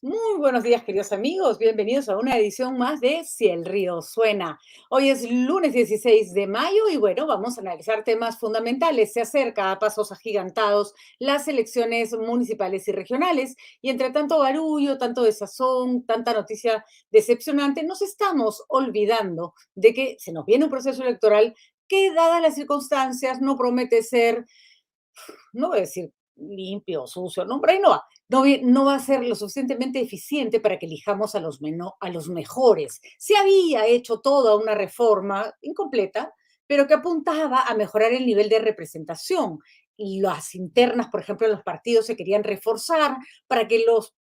Muy buenos días, queridos amigos. Bienvenidos a una edición más de Si el río suena. Hoy es lunes 16 de mayo y bueno, vamos a analizar temas fundamentales. Se acerca a pasos agigantados las elecciones municipales y regionales y entre tanto barullo, tanto desazón, tanta noticia decepcionante, nos estamos olvidando de que se nos viene un proceso electoral que, dadas las circunstancias, no promete ser, no voy a decir limpio, sucio, no, por ahí no va. No va a ser lo suficientemente eficiente para que elijamos a los mejores. Se había hecho toda una reforma incompleta, pero que apuntaba a mejorar el nivel de representación. Y las internas, por ejemplo, en los partidos se querían reforzar para que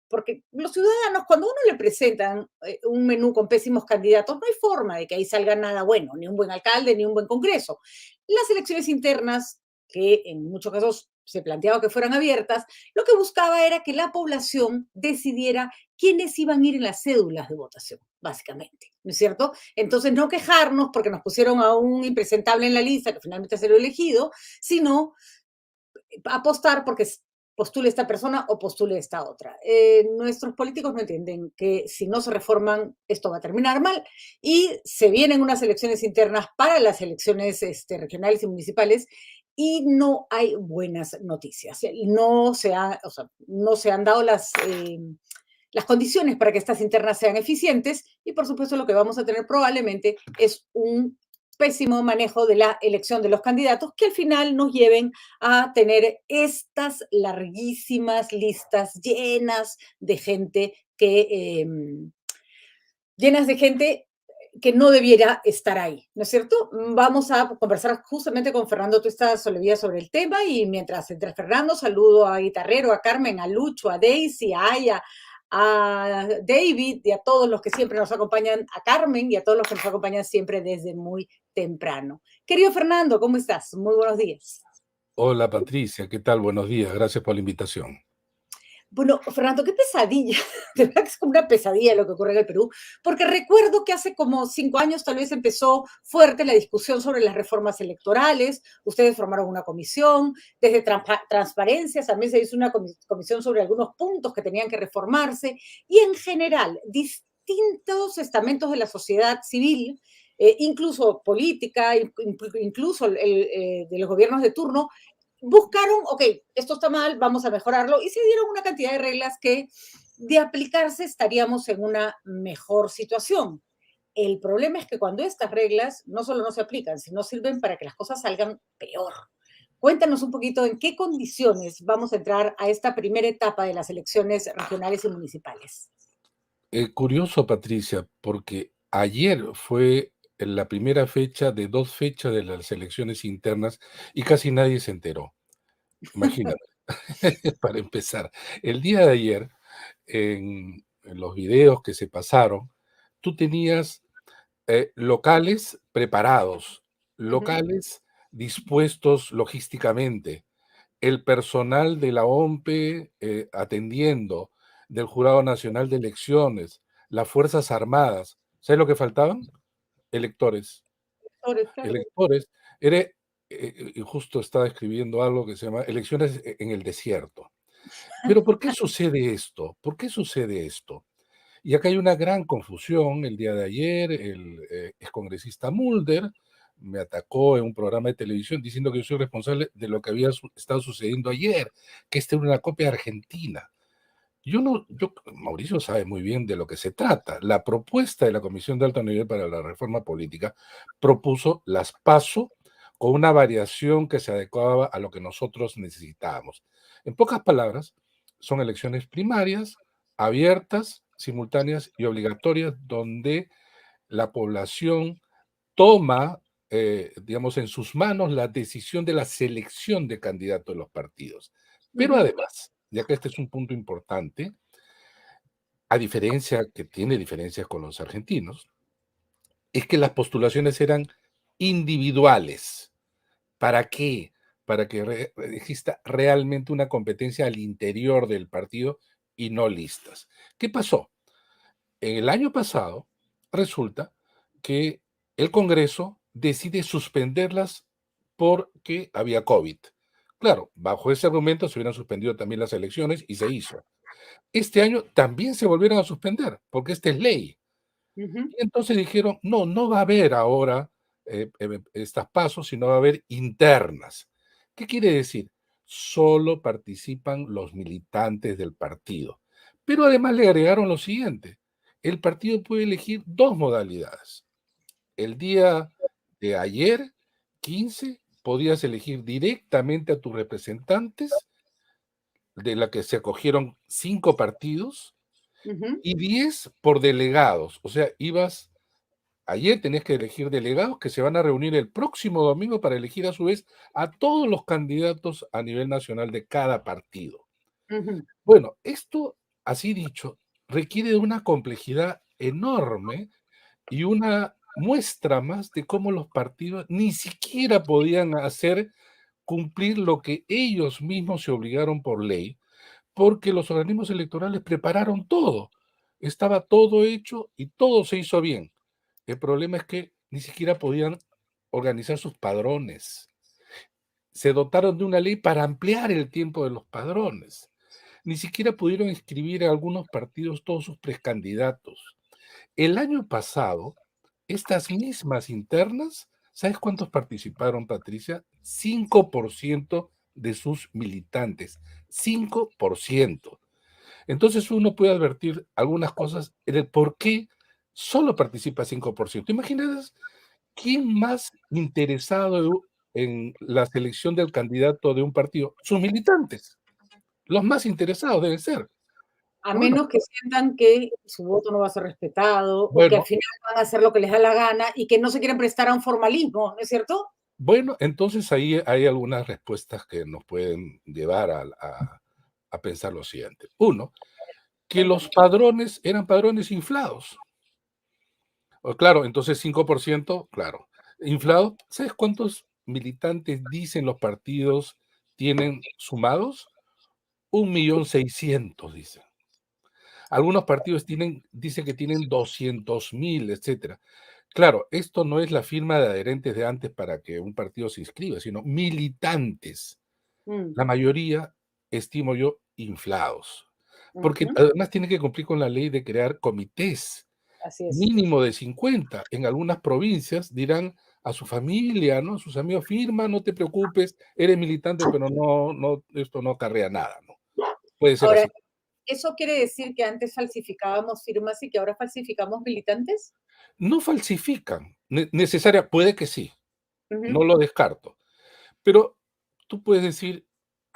porque los ciudadanos, cuando a uno le presentan un menú con pésimos candidatos, no hay forma de que ahí salga nada bueno, ni un buen alcalde, ni un buen congreso. Las elecciones internas, que en muchos casos se planteaba que fueran abiertas, lo que buscaba era que la población decidiera quiénes iban a ir en las cédulas de votación, básicamente, ¿no es cierto? Entonces, no quejarnos porque nos pusieron a un impresentable en la lista que finalmente se lo elegido, sino apostar porque postule esta persona o postule esta otra. Nuestros políticos no entienden que si no se reforman esto va a terminar mal y se vienen unas elecciones internas para las elecciones regionales y municipales y no hay buenas noticias. No se han dado las condiciones para que estas internas sean eficientes y por supuesto lo que vamos a tener probablemente es un pésimo manejo de la elección de los candidatos que al final nos lleven a tener estas larguísimas listas llenas de gente que no debiera estar ahí, ¿no es cierto? Vamos a conversar justamente con Fernando Tuesta Solevía sobre el tema y mientras entre Fernando saludo a Guitarrero, a Carmen, a Lucho, a Daisy, a Aya, a David y a todos los que siempre nos acompañan, a Carmen y a todos los que nos acompañan siempre desde muy temprano. Querido Fernando, ¿cómo estás? Muy buenos días. Hola Patricia, ¿qué tal? Buenos días, gracias por la invitación. Bueno, Fernando, qué pesadilla. De verdad que es como una pesadilla lo que ocurre en el Perú, porque recuerdo que hace como 5 años tal vez empezó fuerte la discusión sobre las reformas electorales. Ustedes formaron una comisión, desde transparencias también se hizo una comisión sobre algunos puntos que tenían que reformarse y en general distintos estamentos de la sociedad civil, incluso política, incluso de los gobiernos de turno, buscaron, ok, esto está mal, vamos a mejorarlo, y se dieron una cantidad de reglas que de aplicarse estaríamos en una mejor situación. El problema es que cuando estas reglas no solo no se aplican, sino sirven para que las cosas salgan peor. Cuéntanos un poquito en qué condiciones vamos a entrar a esta primera etapa de las elecciones regionales y municipales. Curioso Patricia, porque ayer fue la primera fecha de 2 fechas de las elecciones internas y casi nadie se enteró. Imagínate, para empezar. El día de ayer, en los videos que se pasaron, tú tenías locales preparados, Uh -huh. locales dispuestos logísticamente, el personal de la OMPE atendiendo, del Jurado Nacional de Elecciones, las Fuerzas Armadas. ¿Sabes lo que faltaban? Electores. Claro. Electores. Era, y justo estaba escribiendo algo que se llama elecciones en el desierto. Pero ¿por qué sucede esto? ¿Por qué sucede esto? Y acá hay una gran confusión. El día de ayer, el excongresista Mulder me atacó en un programa de televisión diciendo que yo soy responsable de lo que había estado sucediendo ayer, que esta era una copia argentina. Yo no, yo, Mauricio sabe muy bien de lo que se trata. La propuesta de la Comisión de Alto Nivel para la Reforma Política propuso las PASO con una variación que se adecuaba a lo que nosotros necesitábamos. En pocas palabras, son elecciones primarias, abiertas, simultáneas y obligatorias, donde la población toma, digamos, en sus manos la decisión de la selección de candidatos de los partidos. Uh Pero -huh. además, ya que este es un punto importante, a diferencia que tiene diferencias con los argentinos, es que las postulaciones eran individuales. ¿Para qué? Para que exista realmente una competencia al interior del partido y no listas. ¿Qué pasó? El año pasado resulta que el Congreso decide suspenderlas porque había COVID. Claro, bajo ese argumento se hubieran suspendido también las elecciones y se hizo. Este año también se volvieron a suspender, porque esta es ley. Ujú, Y entonces dijeron, no, no va a haber ahora estas pasos, sino va a haber internas. ¿Qué quiere decir? Solo participan los militantes del partido. Pero además le agregaron lo siguiente, el partido puede elegir dos modalidades. El día de ayer, 15, podías elegir directamente a tus representantes, de la que se acogieron 5 partidos, ujú, y 10 por delegados. O sea, ayer tenías que elegir delegados que se van a reunir el próximo domingo para elegir a su vez a todos los candidatos a nivel nacional de cada partido. ujú. Bueno, esto, así dicho, requiere de una complejidad enorme y una muestra más de cómo los partidos ni siquiera podían hacer cumplir lo que ellos mismos se obligaron por ley, porque los organismos electorales prepararon todo. Estaba todo hecho y todo se hizo bien. El problema es que ni siquiera podían organizar sus padrones. Se dotaron de una ley para ampliar el tiempo de los padrones. Ni siquiera pudieron inscribir a algunos partidos todos sus precandidatos. El año pasado, estas mismas internas, ¿sabes cuántos participaron, Patricia? 5% de sus militantes. 5%. Entonces uno puede advertir algunas cosas en el por qué solo participa 5%. Imaginas quién más interesado en la selección del candidato de un partido. Sus militantes. Los más interesados deben ser. A Bueno, menos que sientan que su voto no va a ser respetado o que al bueno, final van a hacer lo que les da la gana y que no se quieren prestar a un formalismo, ¿no es cierto? bueno, entonces ahí hay algunas respuestas que nos pueden llevar a pensar lo siguiente. Uno, que los Cuéntame. padrones eran padrones inflados. Claro, entonces 5%, claro. Inflado, ¿sabes cuántos militantes dicen los partidos tienen sumados? 1.600.000, dicen. Algunos partidos dicen que tienen 200.000, etcétera. Claro, esto no es la firma de adherentes de antes para que un partido se inscriba, sino militantes. Mm, La mayoría, estimo yo, inflados. Porque ujú, además tiene que cumplir con la ley de crear comités así es. mínimo de 50. En algunas provincias dirán a su familia, ¿no? A sus amigos, firma, no te preocupes, eres militante, pero no, esto no acarrea nada, ¿no? Puede ser Ahora, así. ¿eso quiere decir que antes falsificábamos firmas y que ahora falsificamos militantes? No falsifican, necesaria, puede que sí, Ujú, no lo descarto, pero tú puedes decir,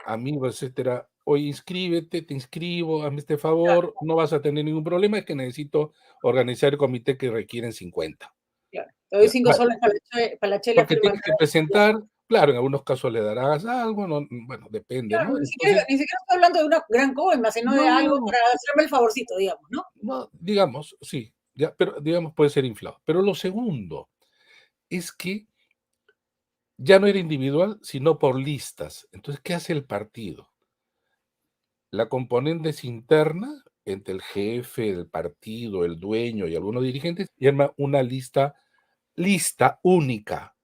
amigo, etcétera, oye, inscríbete, te inscribo, hazme este claro, favor, no vas a tener ningún problema, es que necesito organizar el comité que requieren 50. claro. Te doy Ya, 5 vale. soles para la chela, Porque fírmame. tienes que presentar, claro, en algunos casos le darás algo, no, bueno, depende, Claro, ¿no? ni siquiera, Entonces, ni siquiera estoy hablando de una gran coima, sino de algo no, para hacerme el favorcito, digamos, ¿no? no, digamos, sí, ya, pero digamos puede ser inflado. Pero lo segundo es que ya no era individual, sino por listas. Entonces, ¿qué hace el partido? La componente es interna entre el jefe del partido, el dueño y algunos dirigentes, y arma una lista única.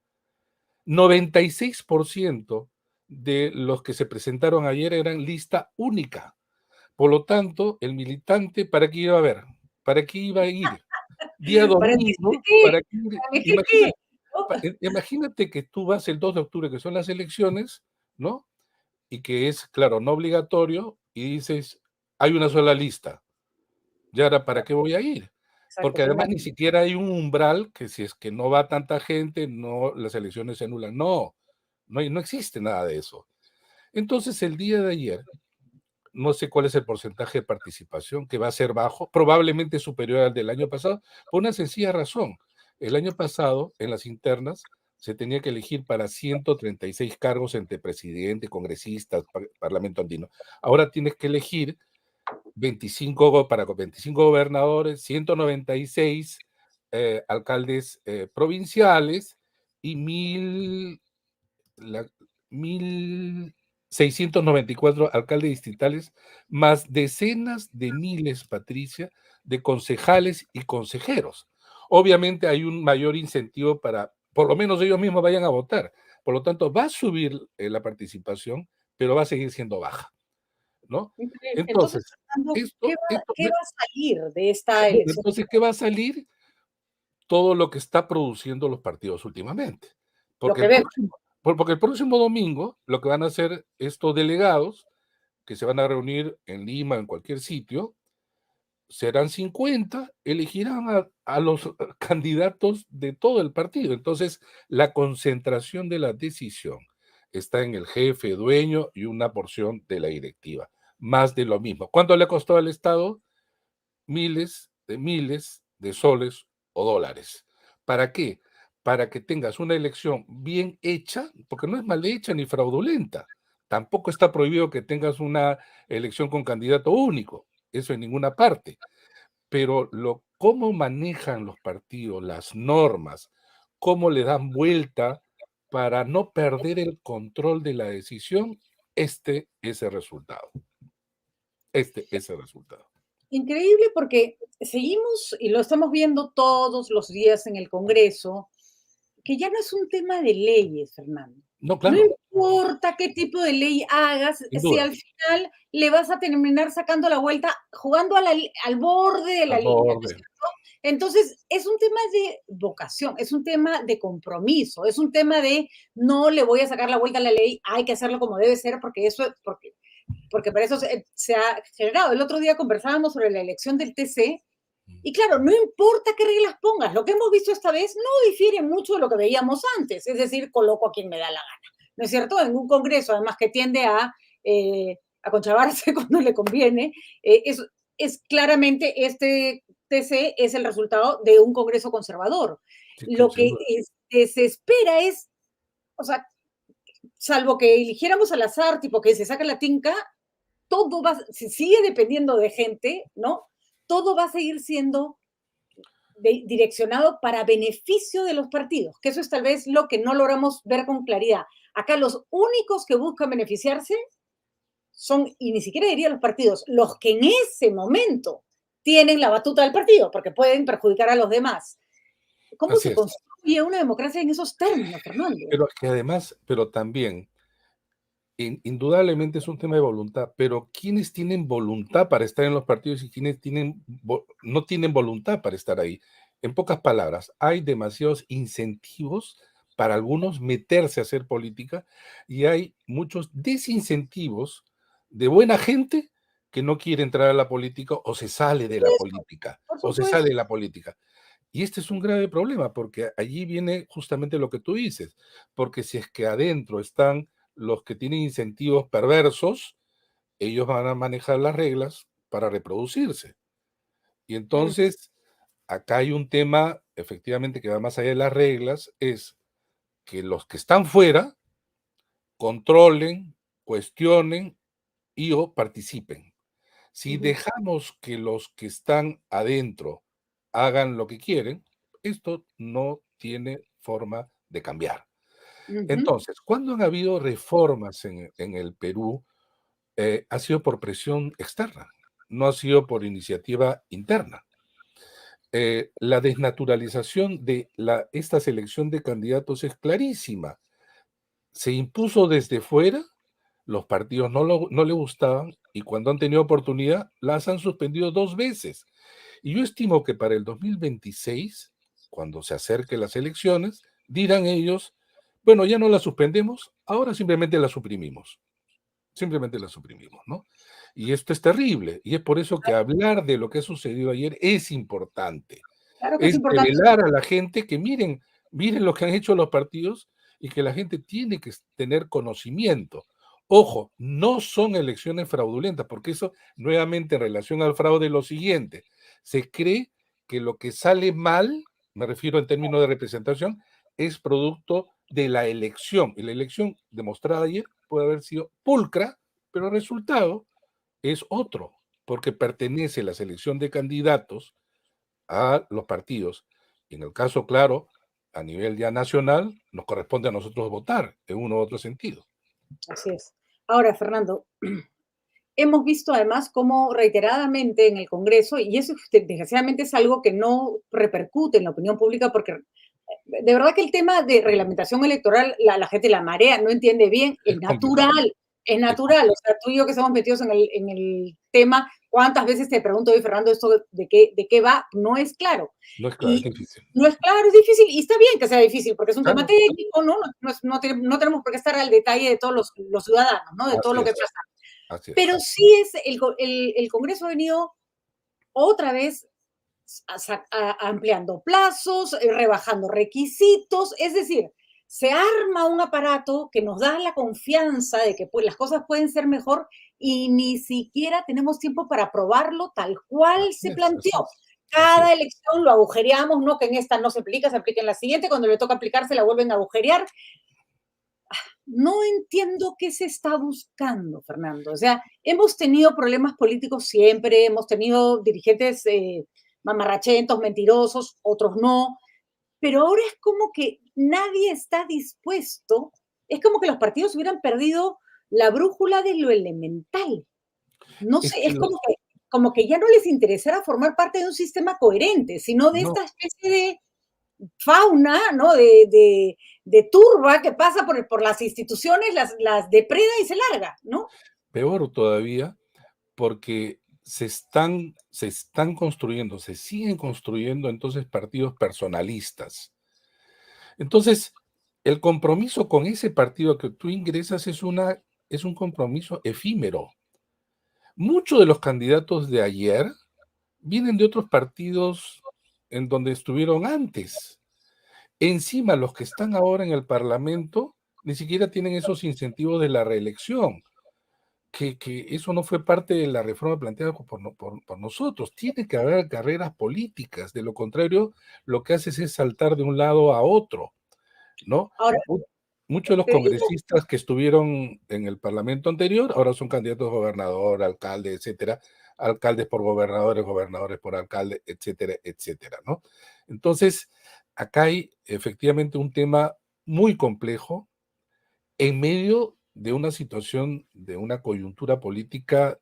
96% de los que se presentaron ayer eran lista única. Por lo tanto, el militante, ¿para qué iba a ver? ¿Para qué iba a ir? Día ¿Para decirte domingo, qué? ¿para qué ir? ¿Para qué qué? ¿No? Imagínate que tú vas el 2 de octubre, que son las elecciones, ¿no? Y que es, claro, no obligatorio, y dices, hay una sola lista. ¿Y ahora para qué voy a ir? Exacto, Porque son además unas ni siquiera hay un umbral que si es que no va tanta gente, no, las elecciones se anulan. No, no existe nada de eso. Entonces, el día de ayer, no sé cuál es el porcentaje de participación, que va a ser bajo, probablemente superior al del año pasado, por una sencilla razón. El año pasado, en las internas, se tenía que elegir para 136 cargos entre presidente, congresistas, parlamento andino. Ahora tienes que elegir 25 para 25 gobernadores, 196 alcaldes provinciales y 1.694 alcaldes distritales, más decenas de miles, Patricia, de concejales y consejeros. Obviamente hay un mayor incentivo para, por lo menos ellos mismos vayan a votar. Por lo tanto, va a subir la participación, pero va a seguir siendo baja. ¿no? Increíble. Entonces, Entonces, Fernando, esto, esto, qué va a salir de esta bueno, elección? entonces, ¿qué va a salir? Todo lo que está produciendo los partidos últimamente. Lo Porque que el vemos. próximo, porque el próximo domingo lo que van a hacer estos delegados, que se van a reunir en Lima, en cualquier sitio, serán 50, elegirán a los candidatos de todo el partido. Entonces, la concentración de la decisión está en el jefe, dueño y una porción de la directiva. Más de lo mismo. ¿Cuánto le costó al Estado? Miles de soles o dólares. ¿Para qué? Para que tengas una elección bien hecha, porque no es mal hecha ni fraudulenta. Tampoco está prohibido que tengas una elección con candidato único, eso en ninguna parte. Pero cómo manejan los partidos, las normas, cómo le dan vuelta para no perder el control de la decisión, este es el resultado. Este es el resultado. Increíble porque seguimos y lo estamos viendo todos los días en el Congreso, que ya no es un tema de leyes, Fernando. No, No claro, importa qué tipo de ley hagas, sin si duda. al final le vas a terminar sacando la vuelta jugando al borde de la Al línea, ¿no es borde. cierto? Entonces, es un tema de vocación, es un tema de compromiso, es un tema de no le voy a sacar la vuelta a la ley, hay que hacerlo como debe ser, porque para eso se ha generado. El otro día conversábamos sobre la elección del TC y claro, no importa qué reglas pongas, lo que hemos visto esta vez no difiere mucho de lo que veíamos antes, es decir, coloco a quien me da la gana, ¿no es cierto? En un Congreso, además que tiende a conchavarse cuando le conviene, es claramente este TC es el resultado de un Congreso conservador. Sí, Lo sin que duda. se espera es, o sea, salvo que eligiéramos al azar, tipo que se saca la tinca, todo va, si sigue dependiendo de gente, ¿no? Todo va a seguir siendo direccionado para beneficio de los partidos, que eso es tal vez lo que no logramos ver con claridad. Acá los únicos que buscan beneficiarse son, y ni siquiera diría los partidos, los que en ese momento tienen la batuta del partido, porque pueden perjudicar a los demás. ¿Cómo Así se es. construye una democracia en esos términos, Fernando? Pero que además, pero también, indudablemente es un tema de voluntad, pero ¿quiénes tienen voluntad para estar en los partidos y quiénes no tienen voluntad para estar ahí? En pocas palabras, hay demasiados incentivos para algunos meterse a hacer política y hay muchos desincentivos de buena gente que no quiere entrar a la política o se sale de la política, Por o se sale supuesto. de la política. Y este es un grave problema, porque allí viene justamente lo que tú dices, porque si es que adentro están los que tienen incentivos perversos, ellos van a manejar las reglas para reproducirse. Y entonces, acá hay un tema, efectivamente, que va más allá de las reglas, es que los que están fuera controlen, cuestionen y o participen. Si Ujú, dejamos que los que están adentro hagan lo que quieren, esto no tiene forma de cambiar. ujú, Entonces, cuando han habido reformas en el Perú, ha sido por presión externa, no ha sido por iniciativa interna. La desnaturalización de esta selección de candidatos es clarísima. Se impuso desde fuera, los partidos no le gustaban y cuando han tenido oportunidad las han suspendido 2 veces. Y yo estimo que para el 2026, cuando se acerquen las elecciones, dirán ellos, bueno, ya no la suspendemos, ahora simplemente la suprimimos, ¿no? Y esto es terrible, y es por eso que hablar de lo que ha sucedido ayer es importante, claro que es es importante. revelar a la gente que miren lo que han hecho los partidos y que la gente tiene que tener conocimiento. Ojo, no son elecciones fraudulentas, porque eso nuevamente en relación al fraude es lo siguiente, se cree que lo que sale mal, me refiero en términos de representación, es producto de la elección, y la elección demostrada ayer puede haber sido pulcra, pero el resultado es otro, porque pertenece la selección de candidatos a los partidos. Y en el caso, claro, a nivel ya nacional, nos corresponde a nosotros votar en uno u otro sentido. Así es. Ahora, Fernando, hemos visto además cómo reiteradamente en el Congreso, y eso desgraciadamente es algo que no repercute en la opinión pública porque de verdad que el tema de reglamentación electoral, la gente la marea, no entiende bien, es Es complicado. natural es natural, o sea, tú y yo que estamos metidos en el tema, ¿cuántas veces te pregunto, oye, Fernando, esto de qué va? No es claro. No es claro, es Y difícil. no es claro, es difícil, y está bien que sea difícil, porque es un tema Claro, técnico, ¿no? No tenemos por qué estar al detalle de todos los ciudadanos, ¿no? De todo así lo que es, pasa. así es. Pero sí es, el Congreso ha venido otra vez ampliando plazos, rebajando requisitos, es decir, se arma un aparato que nos da la confianza de que pues, las cosas pueden ser mejor y ni siquiera tenemos tiempo para probarlo tal cual Así se es, así planteó. es, así Cada es. elección lo agujereamos, no que en esta no se aplica en la siguiente, cuando le toca aplicarse la vuelven a agujerear. No entiendo qué se está buscando, Fernando. O sea, hemos tenido problemas políticos siempre, hemos tenido dirigentes mamarrachentos, mentirosos, otros no, pero ahora es como que nadie está dispuesto, es como que los partidos hubieran perdido la brújula de lo elemental. No Es sé, que es los, como que ya no les interesara formar parte de un sistema coherente, sino de no, esta especie de fauna, ¿no? De turba que pasa por las instituciones, las depreda y se larga, ¿no? peor todavía, porque se están construyendo, se siguen construyendo entonces partidos personalistas. Entonces, el compromiso con ese partido que tú ingresas es un compromiso efímero. Muchos de los candidatos de ayer vienen de otros partidos en donde estuvieron antes. Encima, los que están ahora en el Parlamento ni siquiera tienen esos incentivos de la reelección, que eso no fue parte de la reforma planteada por nosotros. Tiene que haber carreras políticas, de lo contrario, lo que haces es saltar de un lado a otro, ¿no? Ahora, Mu- Muchos de los te digo, congresistas que estuvieron en el Parlamento anterior ahora son candidatos a gobernador, alcalde, etcétera, alcaldes por gobernadores, gobernadores por alcalde, etcétera, etcétera, ¿no? Entonces, acá hay efectivamente un tema muy complejo en medio de una situación, de una coyuntura política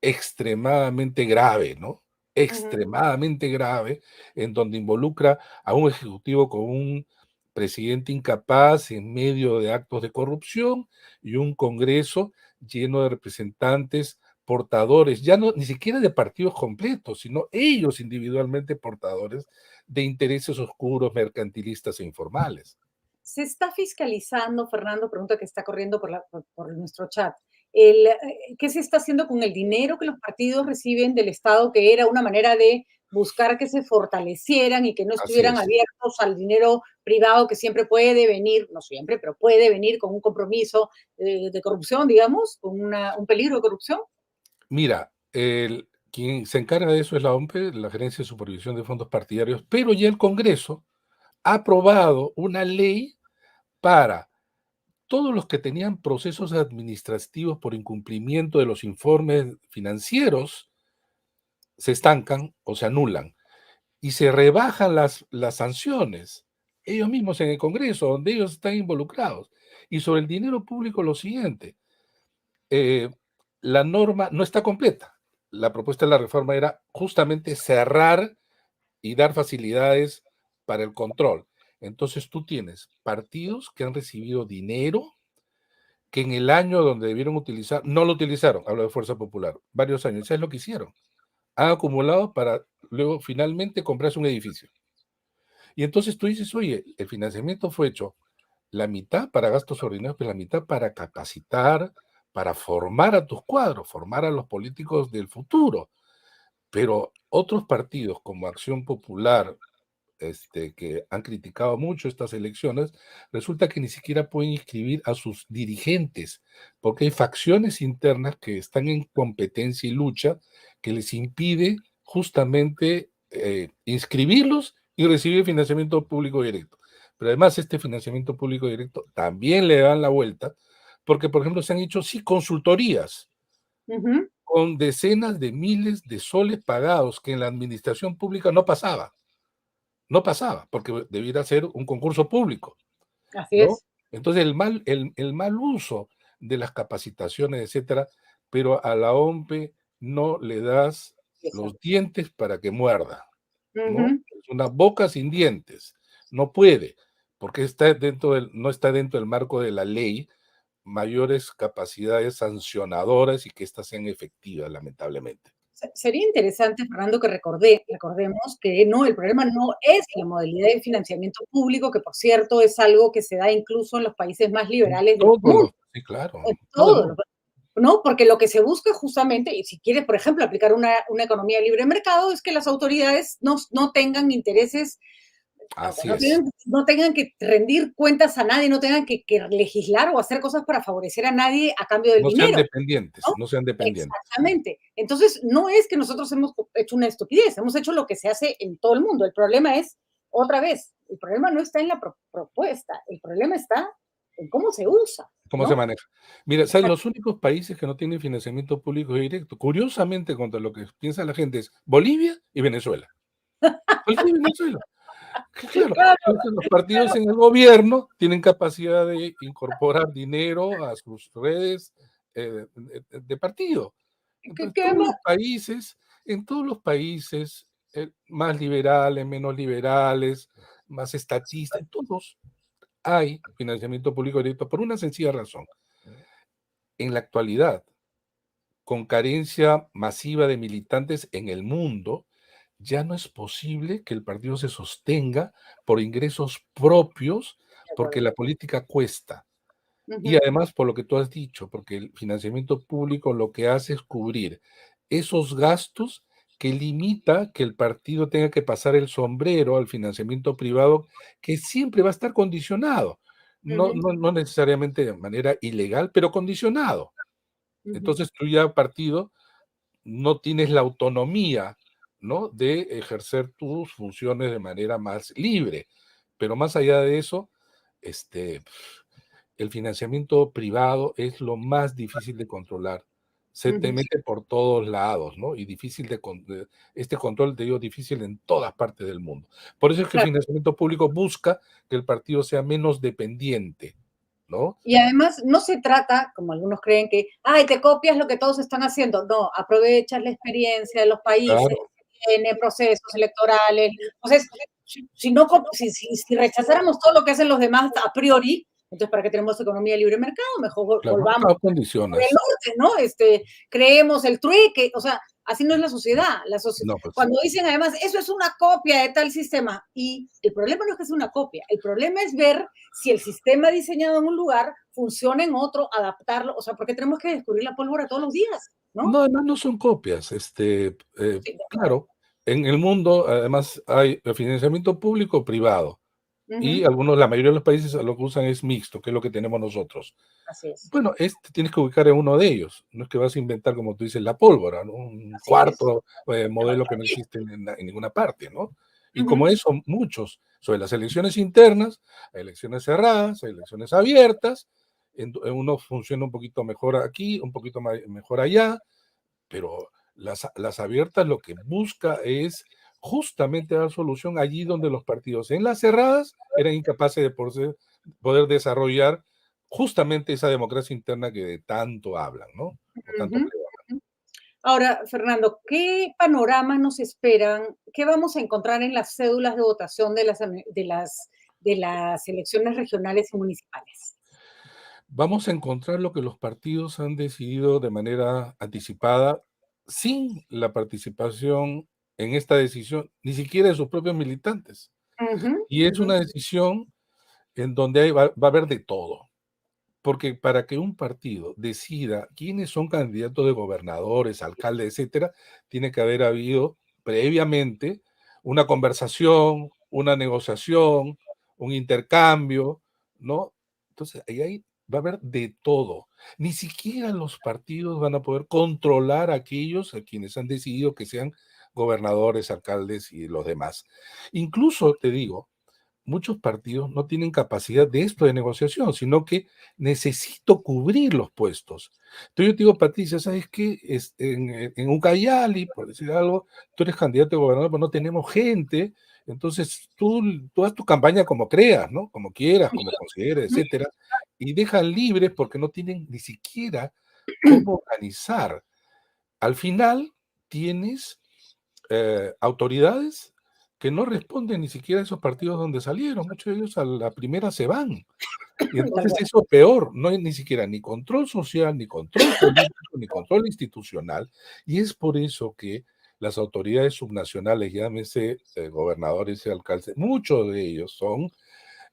extremadamente grave, ¿no? ujú, Extremadamente grave, en donde involucra a un ejecutivo con un presidente incapaz en medio de actos de corrupción y un Congreso lleno de representantes portadores, ya no ni siquiera de partidos completos, sino ellos individualmente portadores de intereses oscuros, mercantilistas e informales. se está fiscalizando, Fernando, pregunta que está corriendo por nuestro chat. ¿Qué se está haciendo con el dinero que los partidos reciben del Estado, que era una manera de buscar que se fortalecieran y que no Así estuvieran es. abiertos al dinero privado que siempre puede venir, no siempre, pero puede venir con un compromiso de corrupción, digamos, con un peligro de corrupción? Mira, quien se encarga de eso es la OMPE, la Gerencia de Supervisión de Fondos Partidarios, pero ya el Congreso ha aprobado una ley para todos los que tenían procesos administrativos por incumplimiento de los informes financieros, se estancan o se anulan y se rebajan las sanciones, ellos mismos en el Congreso, donde ellos están involucrados. Y sobre el dinero público, lo siguiente, eh, la norma no está completa. La propuesta de la reforma era justamente cerrar y dar facilidades para el control. Entonces tú tienes partidos que han recibido dinero que en el año donde debieron utilizar, no lo utilizaron, hablo de Fuerza Popular, varios años, ¿sabes lo que hicieron? Han acumulado para luego finalmente comprarse un edificio. Y entonces tú dices, oye, el financiamiento fue hecho la mitad para gastos ordinarios, pero la mitad para capacitar, para formar a tus cuadros, formar a los políticos del futuro. Pero otros partidos como Acción Popular, que han criticado mucho estas elecciones, resulta que ni siquiera pueden inscribir a sus dirigentes, porque hay facciones internas que están en competencia y lucha que les impide justamente inscribirlos y recibir financiamiento público directo. Pero además este financiamiento público directo también le dan la vuelta, porque por ejemplo se han hecho sí consultorías Ujú, con decenas de miles de soles pagados que en la administración pública no pasaba, porque debiera ser un concurso público, así ¿no? es. Entonces, el mal uso de las capacitaciones, etcétera, pero a la OMPE no le das Esa. los dientes para que muerda, ¿no? Ujú. Es una boca sin dientes, no puede, porque no está dentro del marco de la ley, mayores capacidades sancionadoras y que éstas sean efectivas, lamentablemente. Sería interesante, Fernando, que recordemos que no, el problema no es la modalidad de financiamiento público, que por cierto es algo que se da incluso en los países más En liberales del todos mundo, los, sí, claro, en todo el todos los, mundo. ¿no? Porque lo que se busca justamente, y si quieres, por ejemplo, aplicar una economía libre de mercado, es que las autoridades no tengan intereses, aunque Así es. no tengan que rendir cuentas a nadie, no tengan que legislar o hacer cosas para favorecer a nadie a cambio del No sean dinero. dependientes, ¿No? no sean dependientes. Exactamente. Entonces, no es que nosotros hemos hecho una estupidez, hemos hecho lo que se hace en todo el mundo. El problema es, otra vez, el problema no está en la propuesta, el problema está en cómo se usa, ¿Cómo se ¿no? maneja? Mira, ¿sabes? Los únicos países que no tienen financiamiento público directo, curiosamente, contra lo que piensa la gente, es Bolivia y Venezuela. Bolivia y Venezuela. Que claro, Claro, entonces los partidos claro. en el gobierno tienen capacidad de incorporar dinero a sus redes de partido. ¿Qué, Entonces, qué más? en todos los países más liberales, menos liberales, más estatistas, en todos hay financiamiento público directo por una sencilla razón. En la actualidad, con carencia masiva de militantes en el mundo, ya no es posible que el partido se sostenga por ingresos propios, De porque acuerdo. la política cuesta. Y Ujú, además, por lo que tú has dicho, porque el financiamiento público lo que hace es cubrir esos gastos que limita que el partido tenga que pasar el sombrero al financiamiento privado, que siempre va a estar condicionado. No, ujú, no, no necesariamente de manera ilegal, pero condicionado. ujú, Entonces tú ya partido no tienes la autonomía, ¿no? De ejercer tus funciones de manera más libre. Pero más allá de eso, este, el financiamiento privado es lo más difícil de controlar. Se te ujú. mete por todos lados, ¿no? Y difícil este control, te digo, difícil en todas partes del mundo. Por eso es que el Claro. financiamiento público busca que el partido sea menos dependiente, ¿no? Y además no se trata, como algunos creen, que, ay, te copias lo que todos están haciendo. No, aprovechas la experiencia de los países Claro, que tienen procesos electorales. Entonces, si, no, si rechazáramos todo lo que hacen los demás a priori, entonces, ¿para qué tenemos economía libre de mercado? Mejor claro, volvamos claro, por el condicionas. norte, ¿no? Creemos el trueque, o sea, así no es la sociedad. No, pues, Cuando dicen además, eso es una copia de tal sistema, y el problema no es que sea una copia, el problema es ver si el sistema diseñado en un lugar funciona en otro, adaptarlo, o sea, porque tenemos que descubrir la pólvora todos los días, ¿no? no, además no son copias. Sí, de acuerdo. Claro, en el mundo además hay financiamiento público privado y Ujú, algunos, la mayoría de los países lo que usan es mixto, que es lo que tenemos nosotros. así es, Bueno, tienes que ubicar en uno de ellos. No es que vas a inventar, como tú dices, la pólvora, ¿no? Un así es. cuarto modelo que no existe en ninguna parte, ¿no? Y como Ujú, eso, muchos, sobre las elecciones internas, hay elecciones cerradas, hay elecciones abiertas, en uno funciona un poquito mejor aquí, un poquito mejor allá, pero las abiertas lo que busca es justamente dar solución allí donde los partidos en las cerradas eran incapaces de poder desarrollar justamente esa democracia interna que de tanto hablan, ¿no? O tanto ujú. pregonan. Ahora, Fernando, ¿qué panoramas nos esperan? ¿Qué vamos a encontrar en las cédulas de votación de las elecciones regionales y municipales? Vamos a encontrar lo que los partidos han decidido de manera anticipada, sin la participación en esta decisión, ni siquiera de sus propios militantes. Ujú, Y es ujú, una decisión en donde va a haber de todo. Porque para que un partido decida quiénes son candidatos de gobernadores, alcaldes, etcétera, tiene que haber habido previamente una conversación, una negociación, un intercambio, ¿no? Entonces, ahí va a haber de todo. Ni siquiera los partidos van a poder controlar a aquellos a quienes han decidido que sean gobernadores, alcaldes y los demás. Incluso, te digo, muchos partidos no tienen capacidad de esto de negociación, sino que necesito cubrir los puestos. Entonces yo te digo, Patricia, ¿sabes qué? En Ucayali, por decir algo, tú eres candidato a gobernador, pero no tenemos gente, entonces tú haz tu campaña como creas, ¿no? Como quieras, como consideres, ujú. etcétera, y dejan libres porque no tienen ni siquiera cómo organizar. Al final tienes autoridades que no responden ni siquiera a esos partidos donde salieron. Muchos de ellos a la primera se van. Y Tal entonces cual. eso peor, no hay ni siquiera ni control social, ni control político, ni control institucional. Y es por eso que las autoridades subnacionales, llámese gobernadores y alcaldes, muchos de ellos son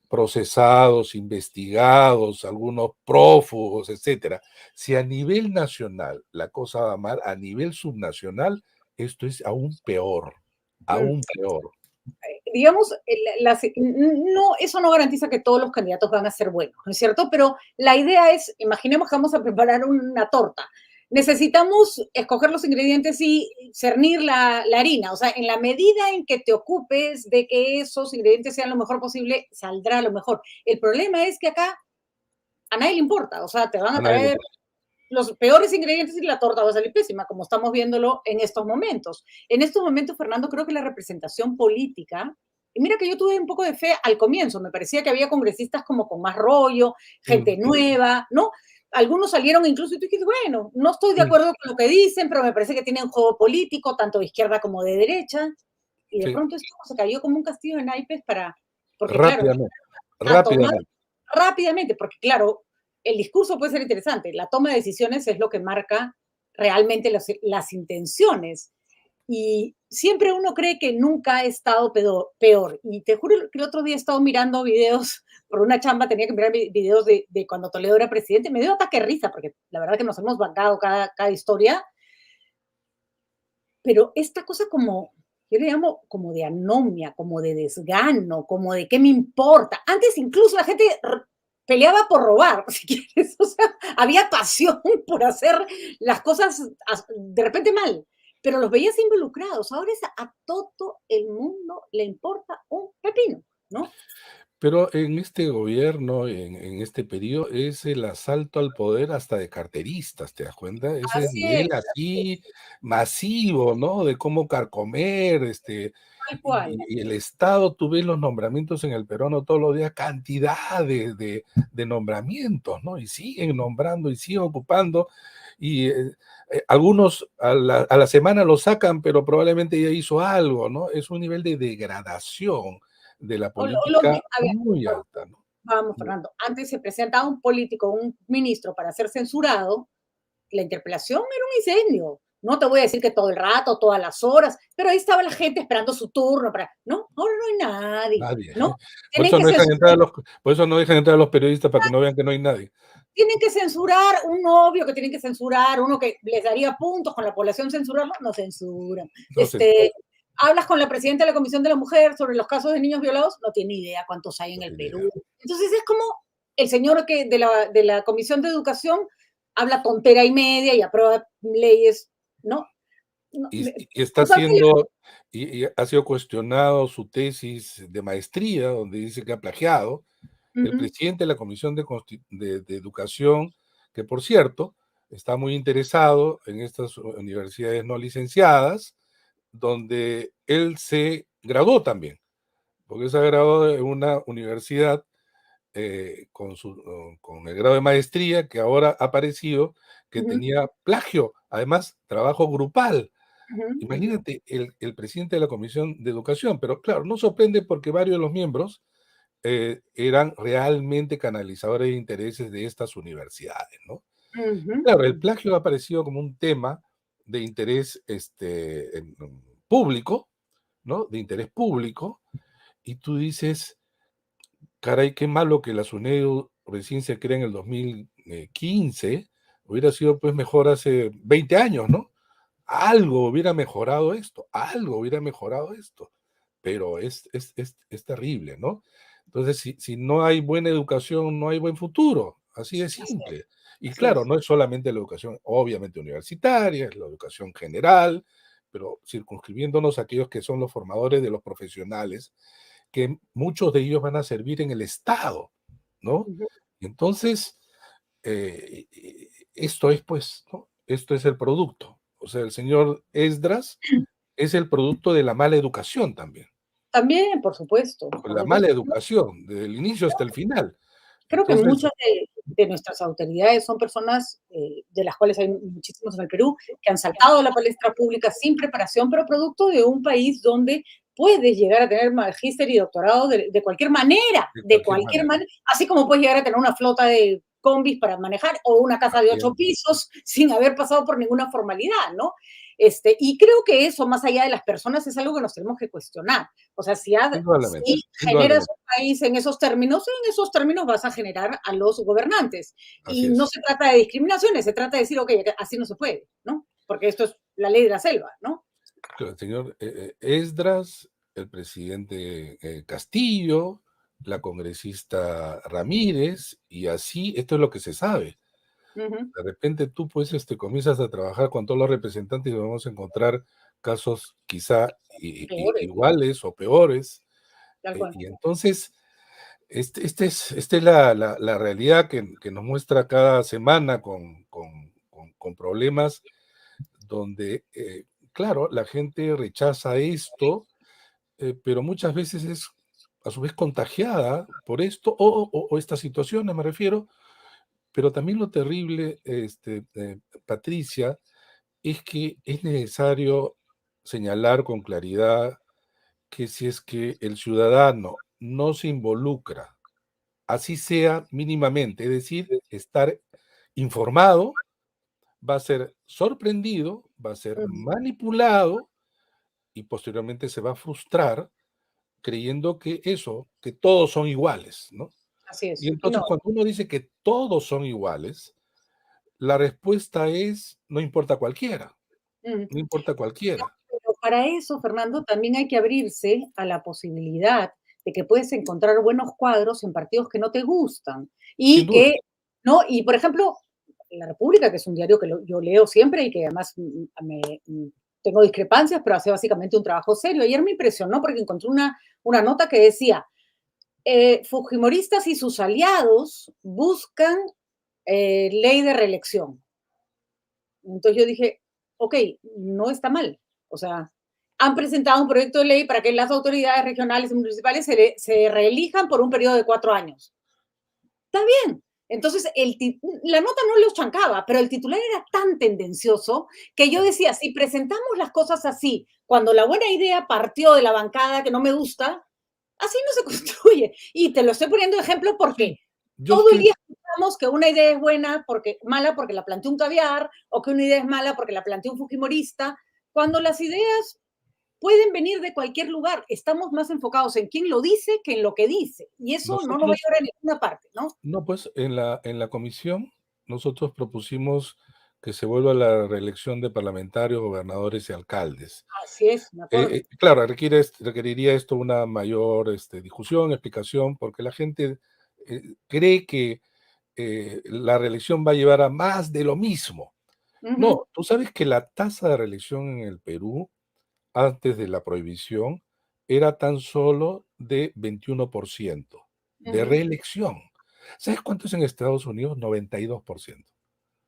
procesados, investigados, algunos prófugos, etcétera. Si a nivel nacional la cosa va mal, a nivel subnacional esto es aún peor, Mm. aún peor. Digamos, no, eso no garantiza que todos los candidatos van a ser buenos, ¿no es cierto? Pero la idea es, imaginemos que vamos a preparar una torta. Necesitamos escoger los ingredientes y cernir la harina. O sea, en la medida en que te ocupes de que esos ingredientes sean lo mejor posible, saldrá lo mejor. El problema es que acá a nadie le importa. O sea, te van A a nadie le traer importa. los peores ingredientes y la torta va a salir pésima, como estamos viéndolo en estos momentos. En estos momentos, Fernando, creo que la representación política, y mira que yo tuve un poco de fe al comienzo, me parecía que había congresistas como con más rollo, gente Mm, nueva, ¿no? Algunos salieron incluso y tú dijiste, bueno, no estoy de mm, acuerdo con lo que dicen, pero me parece que tienen juego político, tanto de izquierda como de derecha, y de sí, pronto esto se cayó como un castillo de naipes porque claro, rápidamente, a tomar rápidamente. rápidamente, porque claro, el discurso puede ser interesante, la toma de decisiones es lo que marca realmente las intenciones. Y siempre uno cree que nunca ha estado peor. Y te juro que el otro día he estado mirando videos, por una chamba tenía que mirar videos de cuando Toledo era presidente, me dio ataque de risa, porque la verdad que nos hemos bancado cada historia, pero esta cosa como, yo le llamo como de anomia, como de desgano, como de qué me importa. Antes incluso la gente peleaba por robar, si quieres, o sea, había pasión por hacer las cosas de repente mal, pero los veías involucrados. Ahora es a todo el mundo le importa un pepino, ¿no? Pero en este gobierno, en este periodo, es el asalto al poder hasta de carteristas, ¿te das cuenta? Ese Así es, nivel así es, así masivo, ¿no? De cómo carcomer, tal cual. y el Estado, tú ves los nombramientos en el peruano todos los días, cantidad de nombramientos, ¿no? Y siguen nombrando y siguen ocupando, y algunos a la semana lo sacan, pero probablemente ya hizo algo, ¿no? Es un nivel de degradación de la política A ver, muy alta, ¿no? vamos, Fernando, antes se presentaba un político, un ministro para ser censurado, la interpelación era un incendio. No te voy a decir que todo el rato, todas las horas, pero ahí estaba la gente esperando su turno para, no, ahora no hay nadie, Nadie. ¿no? Por Tienen eso que no dejan censurar, entrar a los, por eso no dejan entrar a los periodistas para que no vean que no hay nadie. tienen que censurar un novio que tienen que censurar, uno que les daría puntos con la población censurarlo, no censuran. No sé, Hablas con la presidenta de la Comisión de la Mujer sobre los casos de niños violados, no tiene idea cuántos hay en no el tiene Perú. idea. Entonces es como el señor que de la Comisión de Educación habla tontera y media y aprueba leyes, ¿no? No, Y está sus papeles. siendo, y ha sido cuestionado su tesis de maestría, donde dice que ha plagiado, el Ujú, presidente de la Comisión de Educación, que por cierto está muy interesado en estas universidades no licenciadas, donde él se graduó también, porque se ha graduado en una universidad con el grado de maestría que ahora ha aparecido que ujú, tenía plagio, además trabajo grupal. ujú, ujú. Imagínate el presidente de la Comisión de Educación, pero claro, no sorprende porque varios de los miembros eran realmente canalizadores de intereses de estas universidades, ¿no? Ujú, Claro, el ujú. plagio ha aparecido como un tema de interés público, ¿no? De interés público, y tú dices, caray, qué malo que la SUNEDU recién se crea en el 2015, hubiera sido pues mejor hace 20 años, ¿no? Algo hubiera mejorado esto, algo hubiera mejorado esto, pero es terrible, ¿no? Entonces, si no hay buena educación, no hay buen futuro, así de Así es, simple. Y así claro, es. no es solamente la educación, obviamente universitaria, es la educación general, pero circunscribiéndonos a aquellos que son los formadores de los profesionales, que muchos de ellos van a servir en el Estado, ¿no? Ujú. Entonces, esto es pues, ¿no? Esto es el producto. O sea, el señor Esdras es el producto de la mala educación también, También, por la mala supuesto. educación, desde el inicio hasta el final. Creo que Entonces, muchas de nuestras autoridades son personas, de las cuales hay muchísimos en el Perú, que han saltado a la palestra pública sin preparación, pero producto de un país donde puedes llegar a tener magíster y doctorado de de de cualquier cualquier manera. manera, así como puedes llegar a tener una flota de combis para manejar o una casa de 8 También, pisos sin haber pasado por ninguna formalidad, ¿no? Y creo que eso, más allá de las personas, es algo que nos tenemos que cuestionar. O sea, indudablemente, si generas indudablemente, un país en esos términos vas a generar a los gobernantes. así Y no es. se trata de discriminaciones, se trata de decir, ok, así no se puede, ¿no? Porque esto es la ley de la selva, ¿no? El señor Esdras, el presidente Castillo, la congresista Ramírez, y así, esto es lo que se sabe. Ujú. De repente tú pues comienzas a trabajar con todos los representantes y vamos a encontrar casos quizá Peores, iguales o peores. tal cual. Y entonces, esta es la realidad que nos muestra cada semana con problemas donde, claro, la gente rechaza esto, pero muchas veces es a su vez contagiada por esto o estas situaciones, me refiero, pero también lo terrible, Patricia, es que es necesario señalar con claridad que si es que el ciudadano no se involucra, así sea mínimamente, es decir, estar informado, va a ser sorprendido, va a ser Ujú. manipulado y posteriormente se va a frustrar creyendo que eso, que todos son iguales, ¿no? Así Y es. Y no, entonces cuando uno dice que todos son iguales, la respuesta es no importa cualquiera, ujú. no importa cualquiera. Pero para eso, Fernando, también hay que abrirse a la posibilidad de que puedes encontrar buenos cuadros en partidos que no te gustan Sin y duda, que, ¿no? Y por ejemplo, La República, que es un diario que yo leo siempre y que además tengo discrepancias, pero hace básicamente un trabajo serio. Ayer me impresionó porque encontré una nota que decía, Fujimoristas y sus aliados buscan ley de reelección. Entonces yo dije, ok, no está mal. O sea, han presentado un proyecto de ley para que las autoridades regionales y municipales se reelijan por un periodo de 4 años. Está bien. Entonces, la nota no los chancaba, pero el titular era tan tendencioso que yo claro. decía, si presentamos las cosas así, cuando la buena idea partió de la bancada que no me gusta, así no se construye. Y te lo estoy poniendo de ejemplo Sí, porque yo todo el estoy, día escuchamos que una idea es buena porque mala porque la planteó un caviar o que una idea es mala porque la planteó un fujimorista, cuando las ideas pueden venir de cualquier lugar. Estamos más enfocados en quién lo dice que en lo que dice. Y eso no nos va a nosotros, llevar a ninguna parte, ¿no? no, pues en la comisión, nosotros propusimos que se vuelva a la reelección de parlamentarios, gobernadores y alcaldes. Así es, me acuerdo. Claro, requeriría esto una mayor discusión, explicación, porque la gente cree que la reelección va a llevar a más de lo mismo. Ujú, No, tú sabes que la tasa de reelección en el Perú, antes de la prohibición, era tan solo de 21% de ujú, reelección. ¿Sabes cuánto es en Estados Unidos? 92%,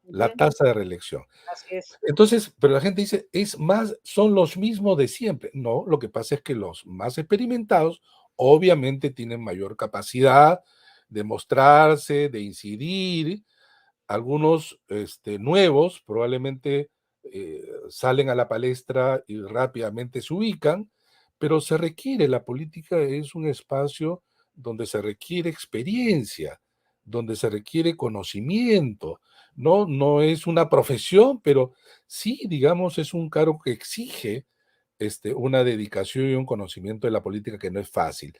la ujú. tasa de reelección. Así es. Entonces, pero la gente dice, es más, son los mismos de siempre. No, lo que pasa es que los más experimentados obviamente tienen mayor capacidad de mostrarse, de incidir. Algunos nuevos probablemente salen a la palestra y rápidamente se ubican, pero se requiere, la política es un espacio donde se requiere experiencia, donde se requiere conocimiento, no es una profesión, pero sí, digamos, es un cargo que exige una dedicación y un conocimiento de la política que no es fácil.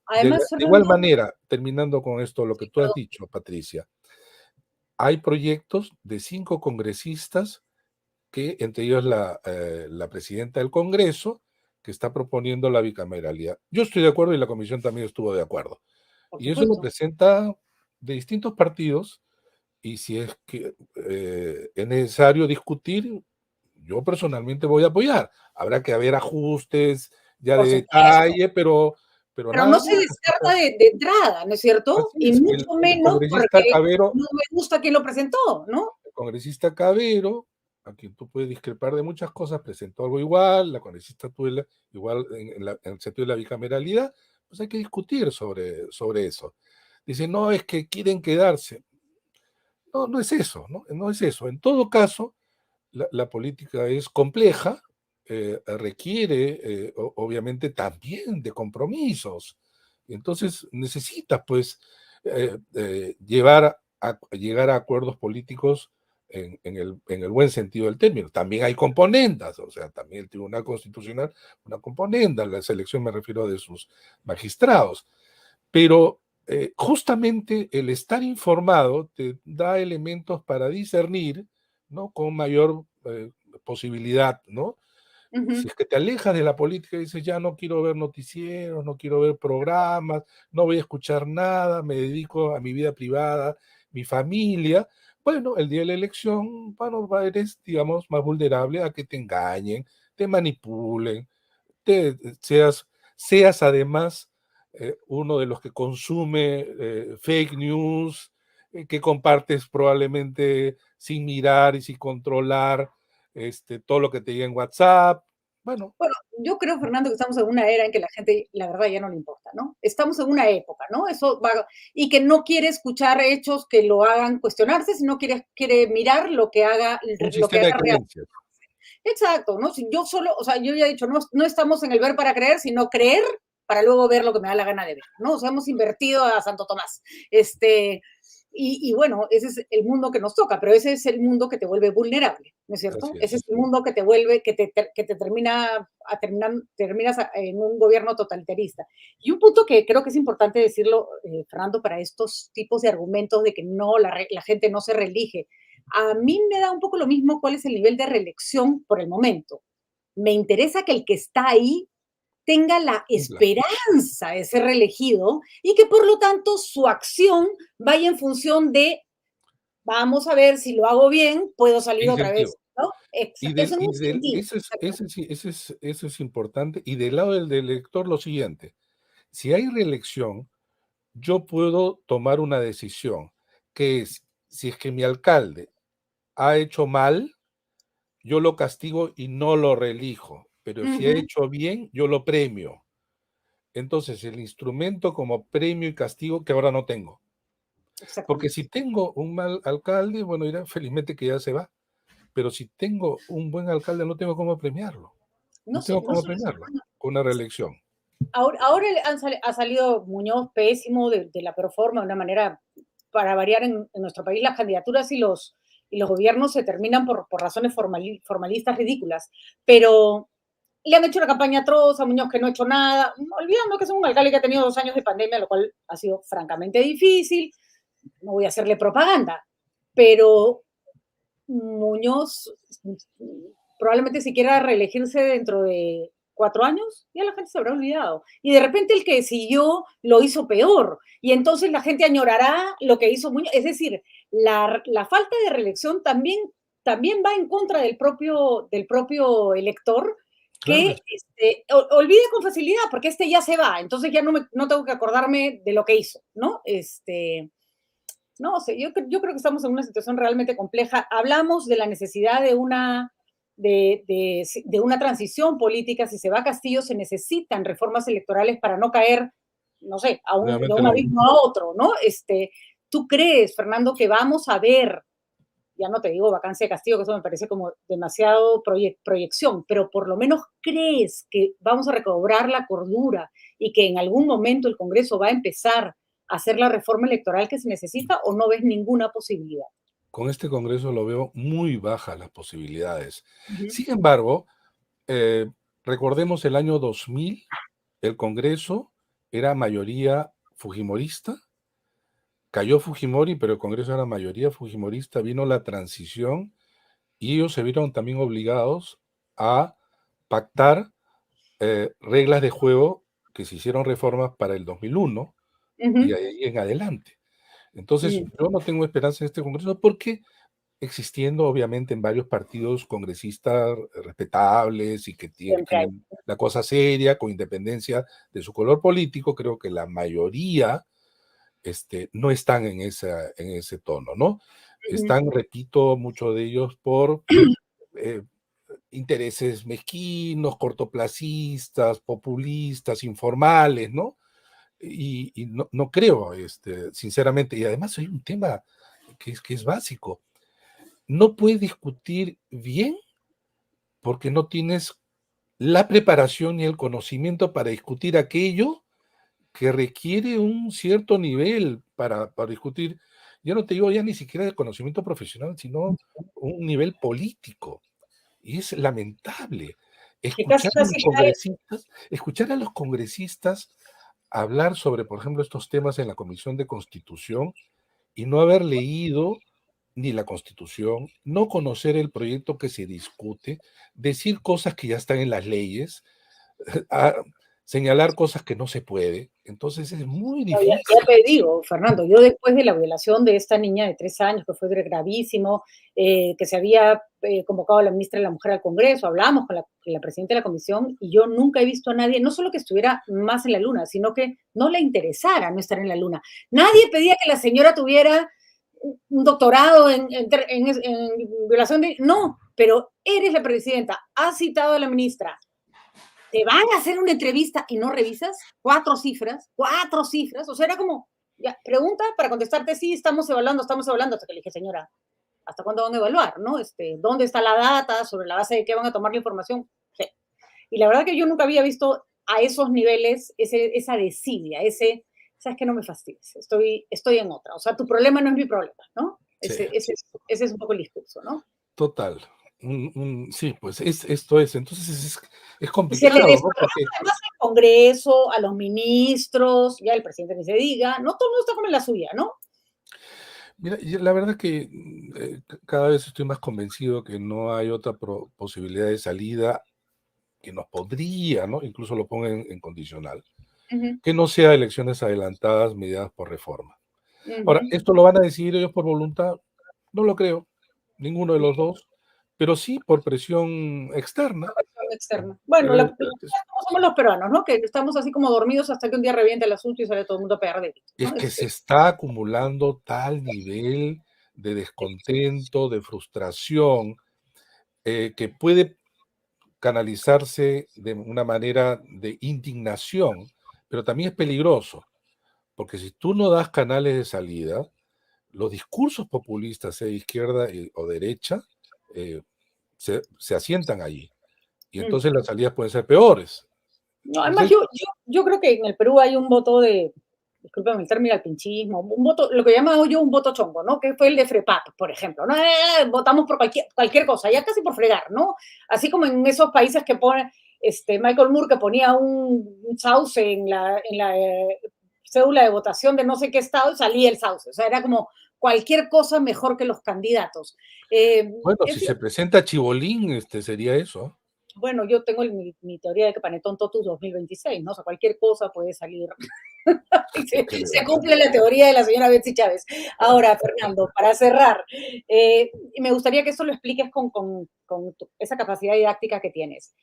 Además, De igual Fernando, manera, terminando con esto, lo que sí, tú has perdón. dicho, Patricia, hay proyectos de 5 congresistas que, entre ellos la presidenta del Congreso, que está proponiendo la bicameralidad. Yo estoy de acuerdo y la comisión también estuvo de acuerdo. Por Y eso lo supuesto. presenta de distintos partidos y si es que es necesario discutir, yo personalmente voy a apoyar. Habrá que haber ajustes ya de Por supuesto. detalle, pero Pero no nada se más. O sea, descarta de entrada, ¿no es cierto? así Y es. mucho El menos congresista porque Cabero no me gusta quién lo presentó, ¿no? El congresista Cabero, a quien tú puedes discrepar de muchas cosas, presentó algo igual, la congresista Tuela, igual en el sentido de la bicameralidad, pues hay que discutir sobre eso. Dice, no, es que quieren quedarse. No, no es eso, ¿no? No es eso. En todo caso, la política es compleja, requiere, obviamente, también de compromisos. Entonces, necesitas, pues, llegar a acuerdos políticos en el buen sentido del término. También hay componendas, o sea, también el Tribunal Constitucional, una componenda, la selección me refiero de sus magistrados. Pero justamente el estar informado te da elementos para discernir, ¿no? Con mayor posibilidad, ¿no? Si Ujú. es que te alejas de la política y dices, ya no quiero ver noticieros, no quiero ver programas, no voy a escuchar nada, me dedico a mi vida privada, mi familia, bueno, el día de la elección, bueno, eres, digamos, más vulnerable a que te engañen, te manipulen, seas además uno de los que consume fake news, que compartes probablemente sin mirar y sin controlar todo lo que te llega en WhatsApp. Bueno, Bueno, yo creo, Fernando, que estamos en una era en que la gente, la verdad, ya no le importa, ¿no? Estamos en una época, ¿no? Eso va, y que no quiere escuchar hechos que lo hagan cuestionarse, sino quiere mirar un lo que sistema de haga real. creencias. Exacto, ¿no? Si yo solo, o sea, yo ya he dicho, no estamos en el ver para creer, sino creer para luego ver lo que me da la gana de ver, ¿no? O sea, hemos invertido a Santo Tomás. Bueno, ese es el mundo que nos toca, pero ese es el mundo que te vuelve vulnerable, ¿no es cierto? Así Ese es. es el mundo que te vuelve, que te terminas en un gobierno totalitarista. Y un punto que creo que es importante decirlo, Fernando, para estos tipos de argumentos de que no, la gente no se reelige. A mí me da un poco lo mismo cuál es el nivel de reelección por el momento. Me interesa que el que está ahí tenga la Cumpla. esperanza de ser reelegido y que por lo tanto su acción vaya en función de, vamos a ver si lo hago bien, puedo salir otra Incentivo. vez, ¿no? Eso en un sentido. Eso es importante. Y del lado del elector, lo siguiente: si hay reelección, yo puedo tomar una decisión, que es, si es que mi alcalde ha hecho mal, yo lo castigo y no lo reelijo, pero si ha Ujú, hecho bien, yo lo premio. Entonces, el instrumento como premio y castigo que ahora no tengo. Porque exactamente. si tengo un mal alcalde, bueno, dirán felizmente que ya se va, pero si tengo un buen alcalde, no tengo cómo premiarlo. No, No tengo no cómo solo eso, premiarlo con una reelección. ahora ha salido Muñoz pésimo de la peor forma, de una manera, para variar en nuestro país, las candidaturas y los gobiernos se terminan por razones formalistas ridículas, pero le han hecho una campaña atroz a Muñoz que no ha hecho nada, olvidando que es un alcalde que ha tenido 2 años de pandemia, lo cual ha sido francamente difícil, no voy a hacerle propaganda, pero Muñoz probablemente si quiera reelegirse dentro de 4 años, ya la gente se habrá olvidado. Y de repente el que siguió lo hizo peor. Y entonces la gente añorará lo que hizo Muñoz. Es decir, la falta de reelección también va en contra del propio elector Claro que que sí. olvide con facilidad, porque ya se va, entonces ya no tengo que acordarme de lo que hizo, ¿no? No, o sea, yo creo que estamos en una situación realmente compleja. Hablamos de la necesidad de una transición política. Si se va a Castillo, se necesitan reformas electorales para no caer, no sé, de Nuevamente un lo mismo. abismo a otro, ¿no? ¿Tú crees, Fernando, que vamos a ver, ya no te digo vacancia de Castillo, que eso me parece como demasiado proyección, pero por lo menos crees que vamos a recobrar la cordura y que en algún momento el Congreso va a empezar a hacer la reforma electoral que se necesita o no ves ninguna posibilidad? Con este Congreso lo veo muy bajas las posibilidades. Ujú, Sin embargo, eh, recordemos el año 2000, el Congreso era mayoría fujimorista, cayó Fujimori, pero el Congreso era mayoría fujimorista, vino la transición y ellos se vieron también obligados a pactar reglas de juego que se hicieron reformas para el 2001 y ujú, ahí en adelante. Entonces, ujú. yo no tengo esperanza en este Congreso porque existiendo obviamente en varios partidos congresistas respetables y que Siempre hay. tienen la cosa seria, con independencia de su color político, creo que la mayoría no están en ese tono, ¿no? Ujú, Están, repito, muchos de ellos por eh, intereses mezquinos, cortoplacistas, populistas, informales, ¿no? Y no creo, sinceramente, y además hay un tema que es básico. No puedes discutir bien porque no tienes la preparación y el conocimiento para discutir aquello que requiere un cierto nivel para discutir. Yo no te digo ya ni siquiera de conocimiento profesional, sino un nivel político. Y es lamentable Que casi, casi cae. escuchar a los congresistas hablar sobre, por ejemplo, estos temas en la Comisión de Constitución y no haber leído ni la Constitución, no conocer el proyecto que se discute, decir cosas que ya están en las leyes, a señalar cosas que no se puede. Entonces es muy No, ya difícil. te digo, Fernando, yo después de la violación de esta niña de 3 años, que fue gravísimo, que se había convocado a la ministra de la Mujer al Congreso, hablamos con la presidenta de la comisión y yo nunca he visto a nadie, no solo que estuviera más en la luna, sino que no le interesara no estar en la luna. Nadie pedía que la señora tuviera un doctorado en violación de... No, pero eres la presidenta, has citado a la ministra, te van a hacer una entrevista y no revisas 4 cifras, o sea, era como, ya, pregunta para contestarte, sí, estamos evaluando, hasta que le dije, señora, ¿hasta cuándo van a evaluar, no? ¿Dónde está la data? ¿Sobre la base de qué van a tomar la información? Sí. Y la verdad que yo nunca había visto a esos niveles esa desidia, sabes que no me fastidies, estoy en otra, o sea, tu problema no es mi problema, ¿no? Sí, Ese es un poco el discurso, ¿no? total. Sí, pues esto es. Entonces es Y se le complicado, ¿no? desparrama Porque, además al Congreso, a los ministros, ya el presidente ni se diga, no todo el mundo está como en la suya, ¿no? mira, la verdad que cada vez estoy más convencido que no hay otra posibilidad de salida que nos podría, ¿no? Incluso lo pongo en condicional, Ujú, que no sea elecciones adelantadas mediadas por reforma. Ahora, ujú. ¿esto lo van a decidir ellos por voluntad? No lo creo, ninguno de los dos, pero sí por presión externa. Presión externa. Bueno, Eh, como somos los peruanos, ¿no? Que estamos así como dormidos hasta que un día revienta el asunto y sale todo el mundo a pegar de grito, Es ¿no? que se está acumulando tal nivel de descontento, de frustración, que puede canalizarse de una manera de indignación, pero también es peligroso, porque si tú no das canales de salida, los discursos populistas, sea de izquierda o derecha, eh, se asientan allí. Y Mm. entonces las salidas pueden ser peores. No, además, Entonces, yo creo que en el Perú hay un voto de, discúlpame el término, al pinchismo, un voto, lo que llamo yo un voto chongo, ¿no? Que fue el de FREPAP, por ejemplo, ¿no? Votamos por cualquier cosa, ya casi por fregar, ¿no? Así como en esos países que pone Michael Moore, que ponía un sauce en la cédula de votación de no sé qué estado y salía el sauce. O sea, era como cualquier cosa mejor que los candidatos. bueno, En si fin, se presenta Chibolín, sería eso. bueno, yo tengo mi teoría de que Panetón Totus 2026, ¿no? O sea, cualquier cosa puede salir. Y Yo se creo, ¿no? cumple la teoría de la señora Betsy Chávez. Ahora, Fernando, para cerrar, me gustaría que esto lo expliques con esa capacidad didáctica que tienes.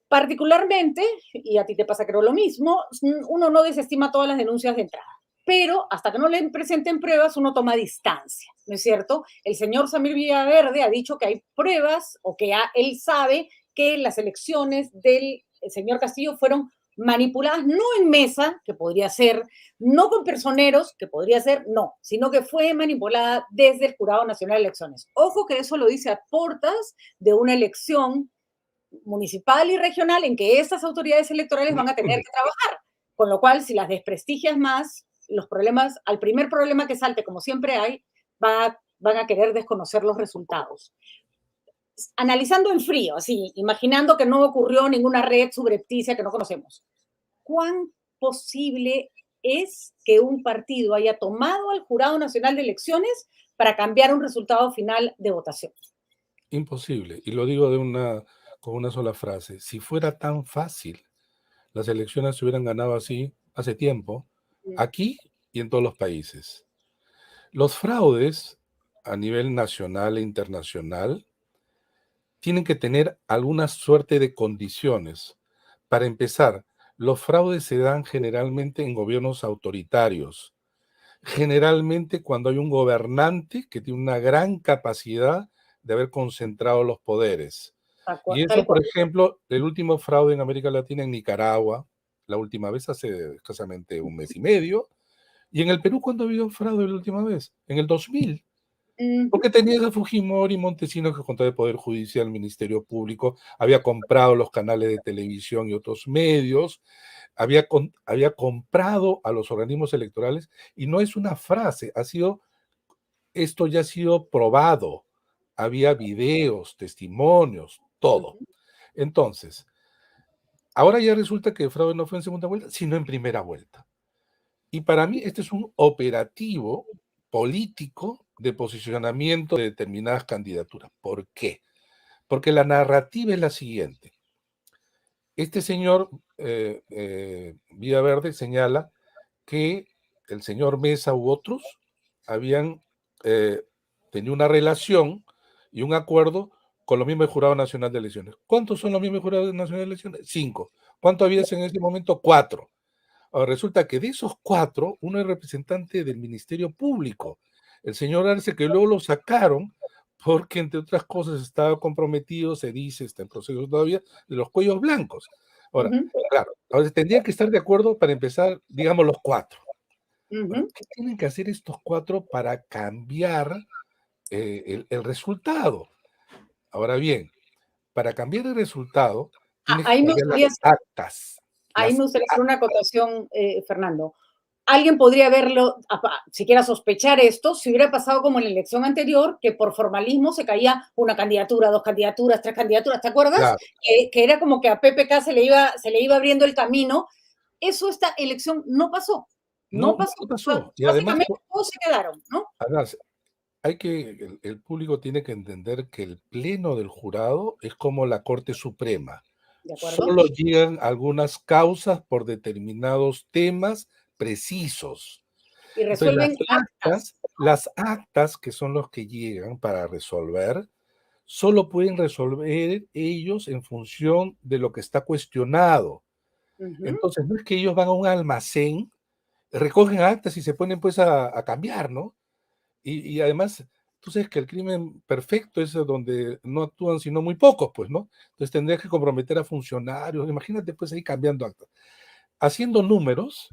Particularmente, y a ti te pasa creo lo mismo, uno no desestima todas las denuncias de entrada, pero hasta que no le presenten pruebas, uno toma distancia, ¿no es cierto? El señor Samir Villaverde ha dicho que hay pruebas o que él sabe que las elecciones del señor Castillo fueron manipuladas no en mesa, que podría ser, no con personeros, que podría ser, no, sino que fue manipulada desde el Jurado Nacional de Elecciones. Ojo que eso lo dice a portas de una elección municipal y regional en que estas autoridades electorales van a tener que trabajar. Con lo cual, si las desprestigias más, los problemas, al primer problema que salte, como siempre hay, van a querer desconocer los resultados. Analizando en frío, así, imaginando que no ocurrió ninguna red subrepticia que no conocemos, ¿cuán posible es que un partido haya tomado al Jurado Nacional de Elecciones para cambiar un resultado final de votación? Imposible. Y lo digo con una sola frase. Si fuera tan fácil, las elecciones se hubieran ganado así hace tiempo, aquí y en todos los países. Los fraudes a nivel nacional e internacional tienen que tener alguna suerte de condiciones. Para empezar, los fraudes se dan generalmente en gobiernos autoritarios, generalmente cuando hay un gobernante que tiene una gran capacidad de haber concentrado los poderes. Y eso, Tal por cual. ejemplo, el último fraude en América Latina en Nicaragua, la última vez hace escasamente un mes y medio, y en el Perú, ¿cuándo ha habido fraude la última vez? En el 2000. Ujú, Porque tenías a Fujimori y Montesinos que contra el Poder Judicial, el Ministerio Público, había comprado los canales de televisión y otros medios, había comprado a los organismos electorales, y no es una frase, esto ya ha sido probado, había videos, testimonios, todo. ujú, Entonces, ahora ya resulta que el fraude no fue en segunda vuelta, sino en primera vuelta. Y para mí este es un operativo político de posicionamiento de determinadas candidaturas. ¿Por qué? Porque la narrativa es la siguiente. Este señor Villaverde señala que el señor Mesa u otros habían eh, tenido una relación y un acuerdo con los miembros del Jurado Nacional de Elecciones. ¿Cuántos son los miembros del Jurado Nacional de Elecciones? 5. ¿Cuánto había en ese momento? 4. Ahora resulta que de esos 4, uno es representante del Ministerio Público, el señor Arce, que luego lo sacaron porque, entre otras cosas, estaba comprometido, se dice, está en proceso todavía, de los cuellos blancos. Ahora, ujú, claro, ahora tendrían que estar de acuerdo para empezar, digamos, los 4. Ahora, ujú. ¿qué tienen que hacer estos 4 para cambiar el resultado? Ahora bien, para cambiar el resultado, tienes que Ahí me cambiar gustaría, las actas. ahí me Las gustaría hacer una acotación, Fernando. Alguien podría verlo, siquiera sospechar esto, si hubiera pasado como en la elección anterior, que por formalismo se caía una candidatura, dos candidaturas, tres candidaturas, ¿te acuerdas? Claro, Que era como que a PPK se le iba abriendo el camino. Eso esta elección no pasó, no no, pasó. no pasó. Y además, Básicamente todos se quedaron, ¿no? además el público tiene que entender que el pleno del jurado es como la Corte Suprema. ¿De acuerdo? Solo llegan algunas causas por determinados temas precisos. Y Entonces, resuelven actas. las actas que son los que llegan para resolver, solo pueden resolver ellos en función de lo que está cuestionado. Ujú, Entonces, no es que ellos van a un almacén, recogen actas y se ponen pues a cambiar, ¿no? Y además, tú sabes que el crimen perfecto es donde no actúan sino muy pocos, pues, ¿no? Entonces tendrías que comprometer a funcionarios. Imagínate, pues, ahí cambiando actas. Haciendo números,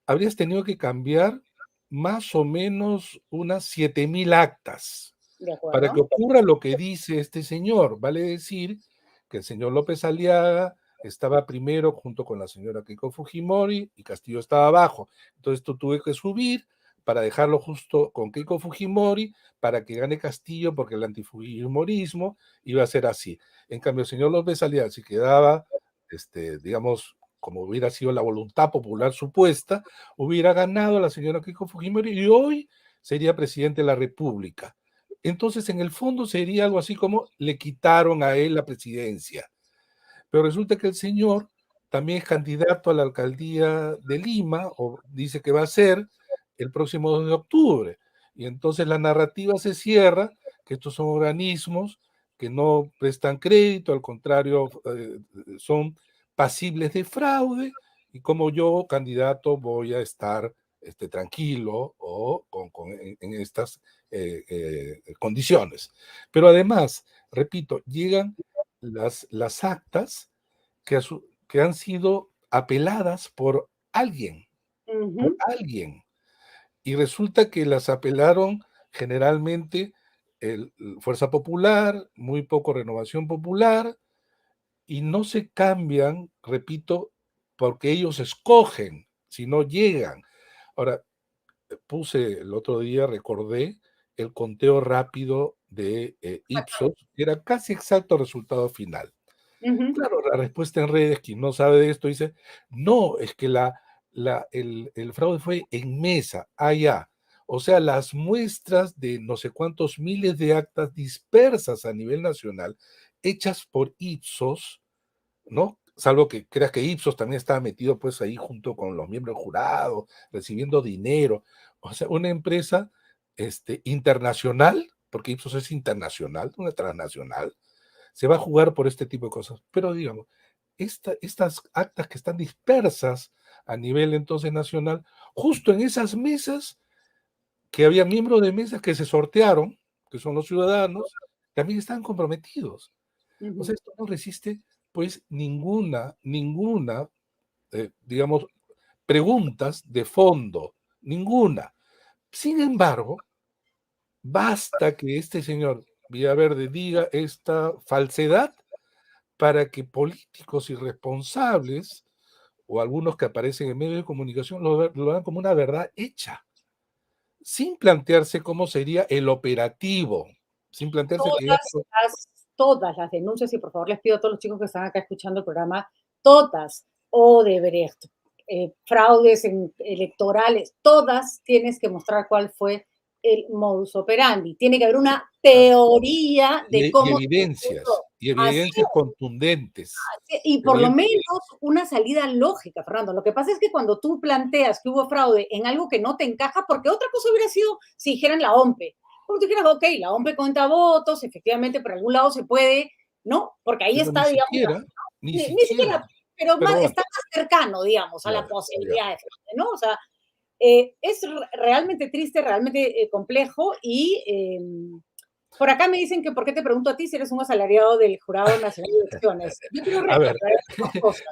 habrías tenido que cambiar más o menos unas 7,000 actas de para que acuerdo. ocurra lo que dice este señor. Vale decir que el señor López Aliaga estaba primero junto con la señora Keiko Fujimori y Castillo estaba abajo. Entonces tú tuve que subir para dejarlo justo con Keiko Fujimori para que gane Castillo porque el antifujimorismo iba a ser así. En cambio, el señor López Aliaga, si quedaba, digamos, como hubiera sido la voluntad popular supuesta, hubiera ganado la señora Keiko Fujimori y hoy sería presidente de la República. Entonces, en el fondo sería algo así como le quitaron a él la presidencia. Pero resulta que el señor también es candidato a la alcaldía de Lima, o dice que va a ser el próximo 2 de octubre. Y entonces la narrativa se cierra, que estos son organismos que no prestan crédito, al contrario, son pasibles de fraude, y como yo, candidato, voy a estar tranquilo o en estas condiciones. Pero además, repito, llegan las actas que han sido apeladas por Ujú. alguien, y resulta que las apelaron generalmente Fuerza Popular, muy poco Renovación Popular, y no se cambian, repito, porque ellos escogen, si no llegan. Ahora, puse el otro día, recordé el conteo rápido de Ipsos, que era casi exacto el resultado final. Ujú. Claro, la respuesta en redes, quien no sabe de esto, dice, no, es que el fraude fue en mesa, allá. O sea, las muestras de no sé cuántos miles de actas dispersas a nivel nacional, hechas por Ipsos, ¿no? Salvo que creas que Ipsos también estaba metido pues ahí junto con los miembros del jurado, recibiendo dinero. O sea, una empresa internacional, porque Ipsos es internacional, una transnacional, se va a jugar por este tipo de cosas. Pero digamos, estas actas que están dispersas a nivel entonces nacional, justo en esas mesas que había miembros de mesas que se sortearon, que son los ciudadanos, también están comprometidos. O Ujú. sea, esto no resiste pues ninguna, digamos, preguntas de fondo, ninguna. Sin embargo, Basta que este señor Villaverde diga esta falsedad para que políticos irresponsables o algunos que aparecen en medios de comunicación lo vean como una verdad hecha, sin plantearse cómo sería el operativo, sin plantearse que esto... Todas las denuncias, y por favor les pido a todos los chicos que están acá escuchando el programa, todas, Odebrecht, fraudes electorales, todas tienes que mostrar cuál fue el modus operandi. Tiene que haber una teoría de Y cómo se evidencias, hizo. y Así evidencias contundentes. y por lo menos una salida lógica, Fernando. Lo que pasa es que cuando tú planteas que hubo fraude en algo que no te encaja, porque otra cosa hubiera sido si dijeran la OMPE. Porque tú dijeras, ok, la OMPE cuenta votos, efectivamente por algún lado se puede, ¿no? Porque ahí Pero está, digamos, ni ni siquiera, siquiera, pero más, perdón, está más cercano, digamos, a ya, la ya. posibilidad de fraude, ¿no? O sea, es realmente triste, realmente complejo y por acá me dicen que por qué te pregunto a ti si eres un asalariado del Jurado Nacional de Elecciones. Yo quiero A ver, aclarar dos cosas.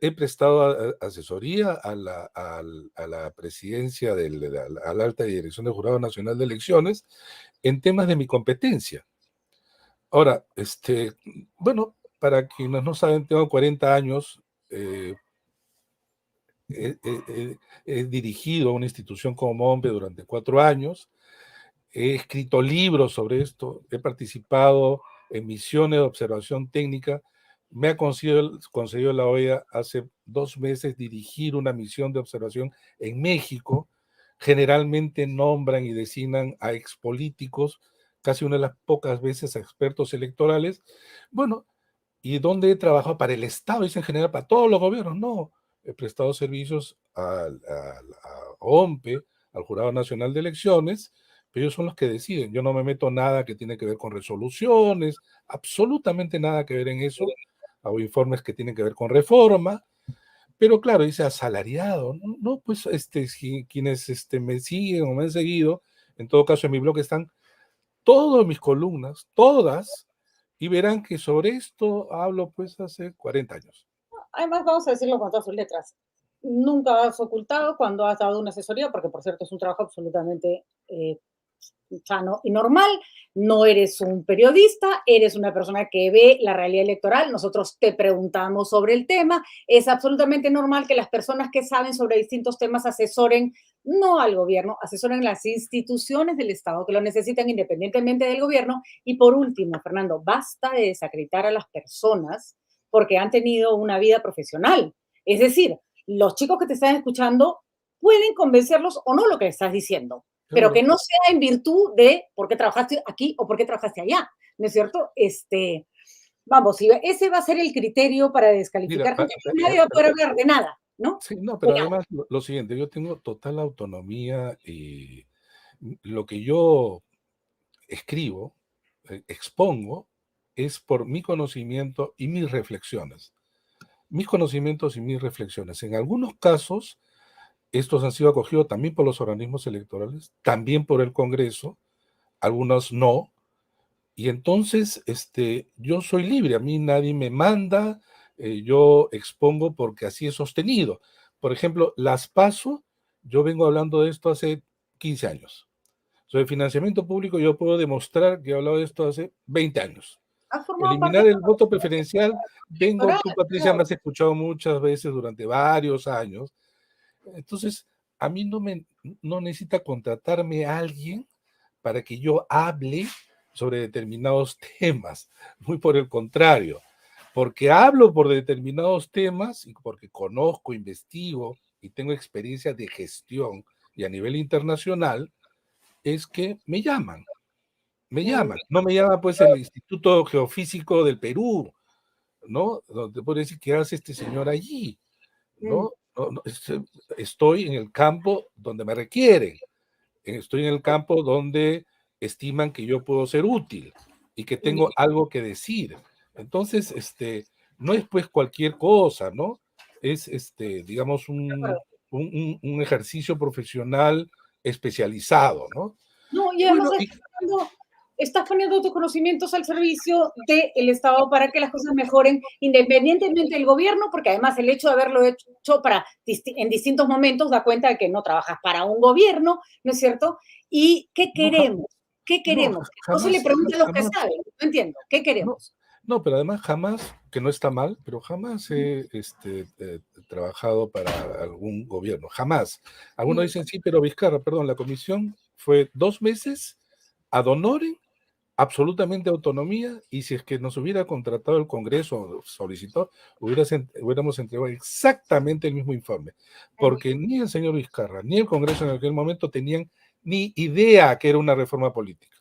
he prestado asesoría a la presidencia, a la alta dirección del Jurado Nacional de Elecciones en temas de mi competencia. Ahora, bueno, para quienes no saben, tengo 40 años, he dirigido una institución como hombre durante 4 años, he escrito libros sobre esto, he participado en misiones de observación técnica, me ha concedido la OEA hace 2 meses dirigir una misión de observación en México. Generalmente nombran y designan a expolíticos, casi una de las pocas veces a expertos electorales. Bueno, ¿y dónde he trabajado? Para el Estado, es en general para todos los gobiernos, no. He prestado servicios a OMPE, al Jurado Nacional de Elecciones, pero ellos son los que deciden. Yo no me meto nada que tiene que ver con resoluciones, absolutamente nada que ver en eso. Hago informes que tienen que ver con reforma, pero claro, dice asalariado. No, no pues quienes me siguen o me han seguido, en todo caso en mi blog están todas mis columnas, todas, y verán que sobre esto hablo pues hace 40 años. Además, vamos a decirlo con todas sus letras. Nunca has ocultado cuando has dado una asesoría, porque por cierto es un trabajo absolutamente sano y normal. No eres un periodista, eres una persona que ve la realidad electoral. Nosotros te preguntamos sobre el tema. Es absolutamente normal que las personas que saben sobre distintos temas asesoren, no al gobierno, asesoren las instituciones del Estado que lo necesitan independientemente del gobierno. Y por último, Fernando, basta de desacreditar a las personas porque han tenido una vida profesional. Es decir, los chicos que te están escuchando pueden convencerlos o no lo que estás diciendo, pero que Claro. no sea en virtud de por qué trabajaste aquí o por qué trabajaste allá, ¿no es cierto? Vamos, ese va a ser el criterio para Mira, descalificar gente, nadie va a poder hablar de nada, ¿no? sí, no, De pero nada. además lo siguiente, yo tengo total autonomía y lo que yo escribo, expongo, es por mi conocimiento y mis reflexiones. Mis conocimientos y mis reflexiones. En algunos casos, estos han sido acogidos también por los organismos electorales, también por el Congreso, algunos no, y entonces yo soy libre, a mí nadie me manda, yo expongo porque así he sostenido. Por ejemplo, las PASO, yo vengo hablando de esto hace 15 años. Sobre financiamiento público yo puedo demostrar que he hablado de esto hace 20 años. Has formado parte Eliminar de el voto preferencial, electoral, tú Patricia me has escuchado muchas veces durante varios años. Entonces, a mí no necesita contratarme a alguien para que yo hable sobre determinados temas. Muy por el contrario, porque hablo por determinados temas y porque conozco, investigo y tengo experiencia de gestión y a nivel internacional, es que me llaman. Me Mm, llaman. No me llama pues el Instituto Geofísico del Perú, ¿no? Donde puede decir, ¿qué hace este señor allí? mm, ¿No? No, no, estoy en el campo donde me requieren, estoy en el campo donde estiman que yo puedo ser útil y que mm, tengo algo que decir. Entonces, no es pues cualquier cosa, ¿no? Es, digamos, de acuerdo. un ejercicio profesional especializado, ¿no? No, y Y además, bueno, y, Fernando, estás poniendo tus conocimientos al servicio del Estado para que las cosas mejoren independientemente del gobierno, porque además el hecho de haberlo hecho en distintos momentos da cuenta de que no trabajas para un gobierno, ¿no es cierto? ¿Y qué No, queremos? ¿Qué no, queremos? No se le jamás, pregunta a los que jamás, saben, no entiendo, ¿qué no, queremos? no, pero además jamás, que no está mal, pero jamás he trabajado para algún gobierno, jamás. Algunos Mm. dicen, sí, pero Vizcarra, perdón, la comisión fue 2 meses ad honorem, absolutamente autonomía, y si es que nos hubiera contratado el Congreso, solicitó, hubiéramos entregado exactamente el mismo informe, porque ni el señor Vizcarra ni el Congreso en aquel momento tenían ni idea que era una reforma política.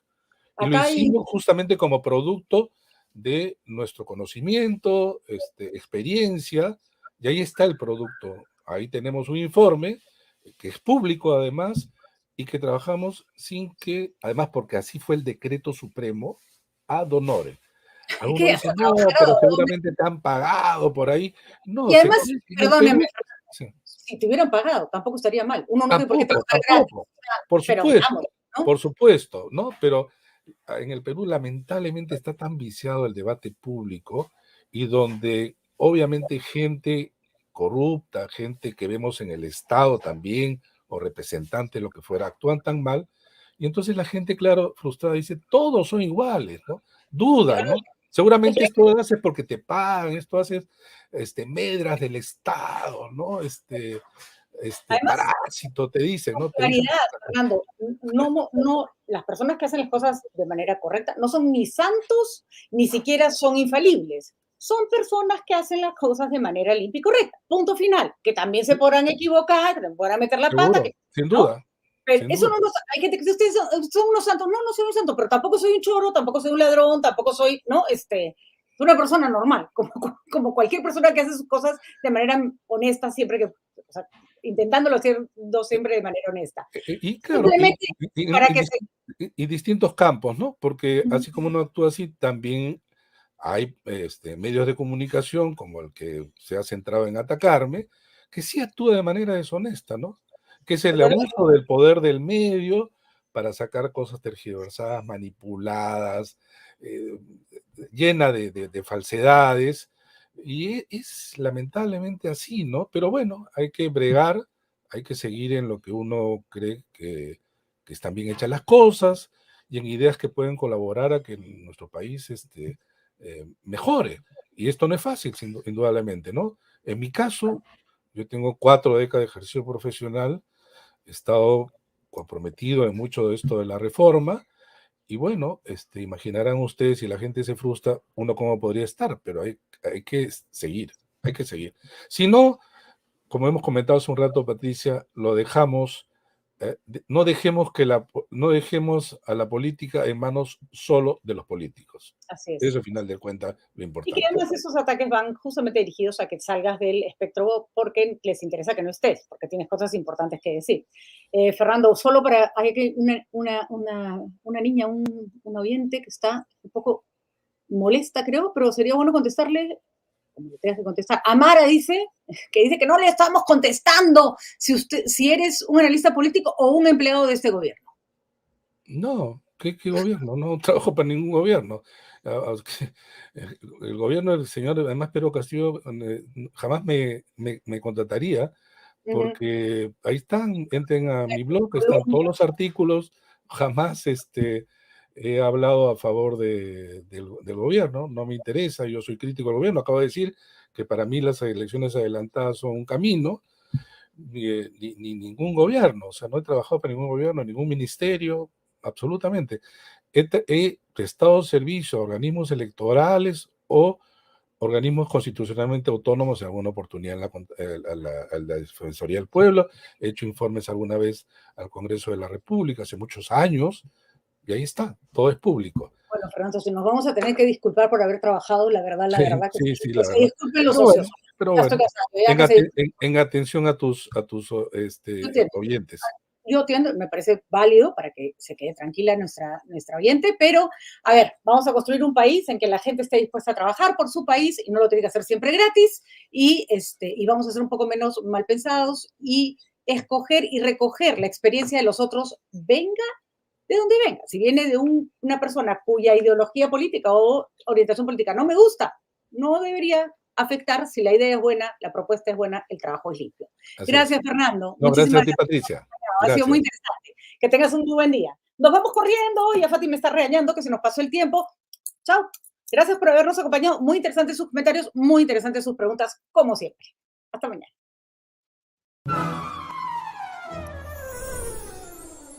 Y lo Acá hay, hicimos justamente como producto de nuestro conocimiento, experiencia, y ahí está el producto. Ahí tenemos un informe que es público además y que trabajamos sin que, además porque así fue el decreto supremo ad honorem. es que Algunos hasta dicen, no, trabajar a pero dónde. seguramente te han pagado por ahí. No, Y además, en el perdóneme, Perú, sí, si te hubieran pagado, tampoco estaría mal. Uno no tiene por qué tampoco, trabajar gratis, tampoco, por pero supuesto, veamos, ¿no? por supuesto, ¿no? Pero en el Perú lamentablemente está tan viciado el debate público y donde obviamente gente corrupta, gente que vemos en el Estado también, o representantes, lo que fuera, actúan tan mal, y entonces la gente, claro, frustrada, dice, todos son iguales, ¿no? Duda, Claro, ¿no? es Seguramente que esto lo haces porque te pagan, esto haces medras del Estado, ¿no? además, Parásito, te dicen, ¿no? Te dicen. claridad, Fernando, no, las personas que hacen las cosas de manera correcta no son ni santos, ni siquiera son infalibles. Son personas que hacen las cosas de manera limpia y correcta. Punto final. Que también se podrán equivocar, que también podrán meter la pata, Seguro, sin ¿no? duda, Pero sin eso duda. no nos, hay gente que dice, ustedes son unos santos. No, no soy un santo, pero tampoco soy un choro, tampoco soy un ladrón, tampoco soy, ¿no? Una persona normal, como cualquier persona que hace sus cosas de manera honesta, siempre que, o sea, intentándolo hacer siempre de manera honesta. Y claro, Simplemente para que se... y distintos campos, ¿no? Porque así como uno actúa así, también hay medios de comunicación como el que se ha centrado en atacarme, que sí actúa de manera deshonesta, ¿no? Que es el abuso del poder del medio para sacar cosas tergiversadas, manipuladas, eh, llena de falsedades, y es lamentablemente así, ¿no? Pero bueno, hay que bregar, hay que seguir en lo que uno cree que están bien hechas las cosas y en ideas que pueden colaborar a que nuestro país mejore. Y esto no es fácil, indudablemente, ¿no? En mi caso, yo tengo 4 décadas de ejercicio profesional, he estado comprometido en mucho de esto de la reforma, y bueno, imaginarán ustedes si la gente se frustra, uno cómo podría estar, pero hay que seguir, hay que seguir. Si no, como hemos comentado hace un rato, Patricia, lo dejamos, no dejemos a la política en manos solo de los políticos. Así es. Eso, al final de cuentas, lo Y que importante. además esos ataques van justamente dirigidos a que salgas del espectro porque les interesa que no estés, porque tienes cosas importantes que decir. Fernando, solo para, hay que una niña, un oyente que está un poco molesta, creo, pero sería bueno contestarle, como le tengas que contestar. Amara dice que no le estamos contestando si eres un analista político o un empleado de este gobierno. No, ¿qué gobierno? No trabajo para ningún gobierno. El gobierno del señor, además, Pedro Castillo, jamás me contrataría, Ujú. porque ahí están, entren a mi blog, están todos los artículos, jamás he hablado a favor del gobierno, no me interesa, yo soy crítico del gobierno, acabo de decir que para mí las elecciones adelantadas son un camino, ni ningún gobierno, o sea, no he trabajado para ningún gobierno, ningún ministerio, absolutamente. He prestado servicio a organismos electorales o organismos constitucionalmente autónomos en alguna oportunidad a la Defensoría del Pueblo, he hecho informes alguna vez al Congreso de la República hace muchos años, y ahí está, todo es público. Bueno, Fernando, si nos vamos a tener que disculpar por haber trabajado, la Sí, verdad que sí, sí. sí, Que la se verdad. disculpen los Pero ociosos. bueno, pero Ya estoy bueno, cansado, ya que se disculpen. en atención a tus Yo entiendo, oyentes. yo entiendo, me parece válido para que se quede tranquila nuestra oyente, pero a ver, vamos a construir un país en que la gente esté dispuesta a trabajar por su país y no lo tiene que hacer siempre gratis y vamos a ser un poco menos mal pensados y escoger y recoger la experiencia de los otros, venga de donde venga. Si viene de una persona cuya ideología política o orientación política no me gusta, no debería afectar si la idea es buena, la propuesta es buena, el trabajo es limpio. Así es. Gracias, Fernando. No, gracias a Muchísimas ti, gracias. Patricia. Ha sido muy Gracias. interesante. Que tengas un muy buen día. Nos vamos corriendo. Ya Fati me está regañando que se nos pasó el tiempo. Chao. Gracias por habernos acompañado. Muy interesantes sus comentarios, muy interesantes sus preguntas, como siempre. Hasta mañana.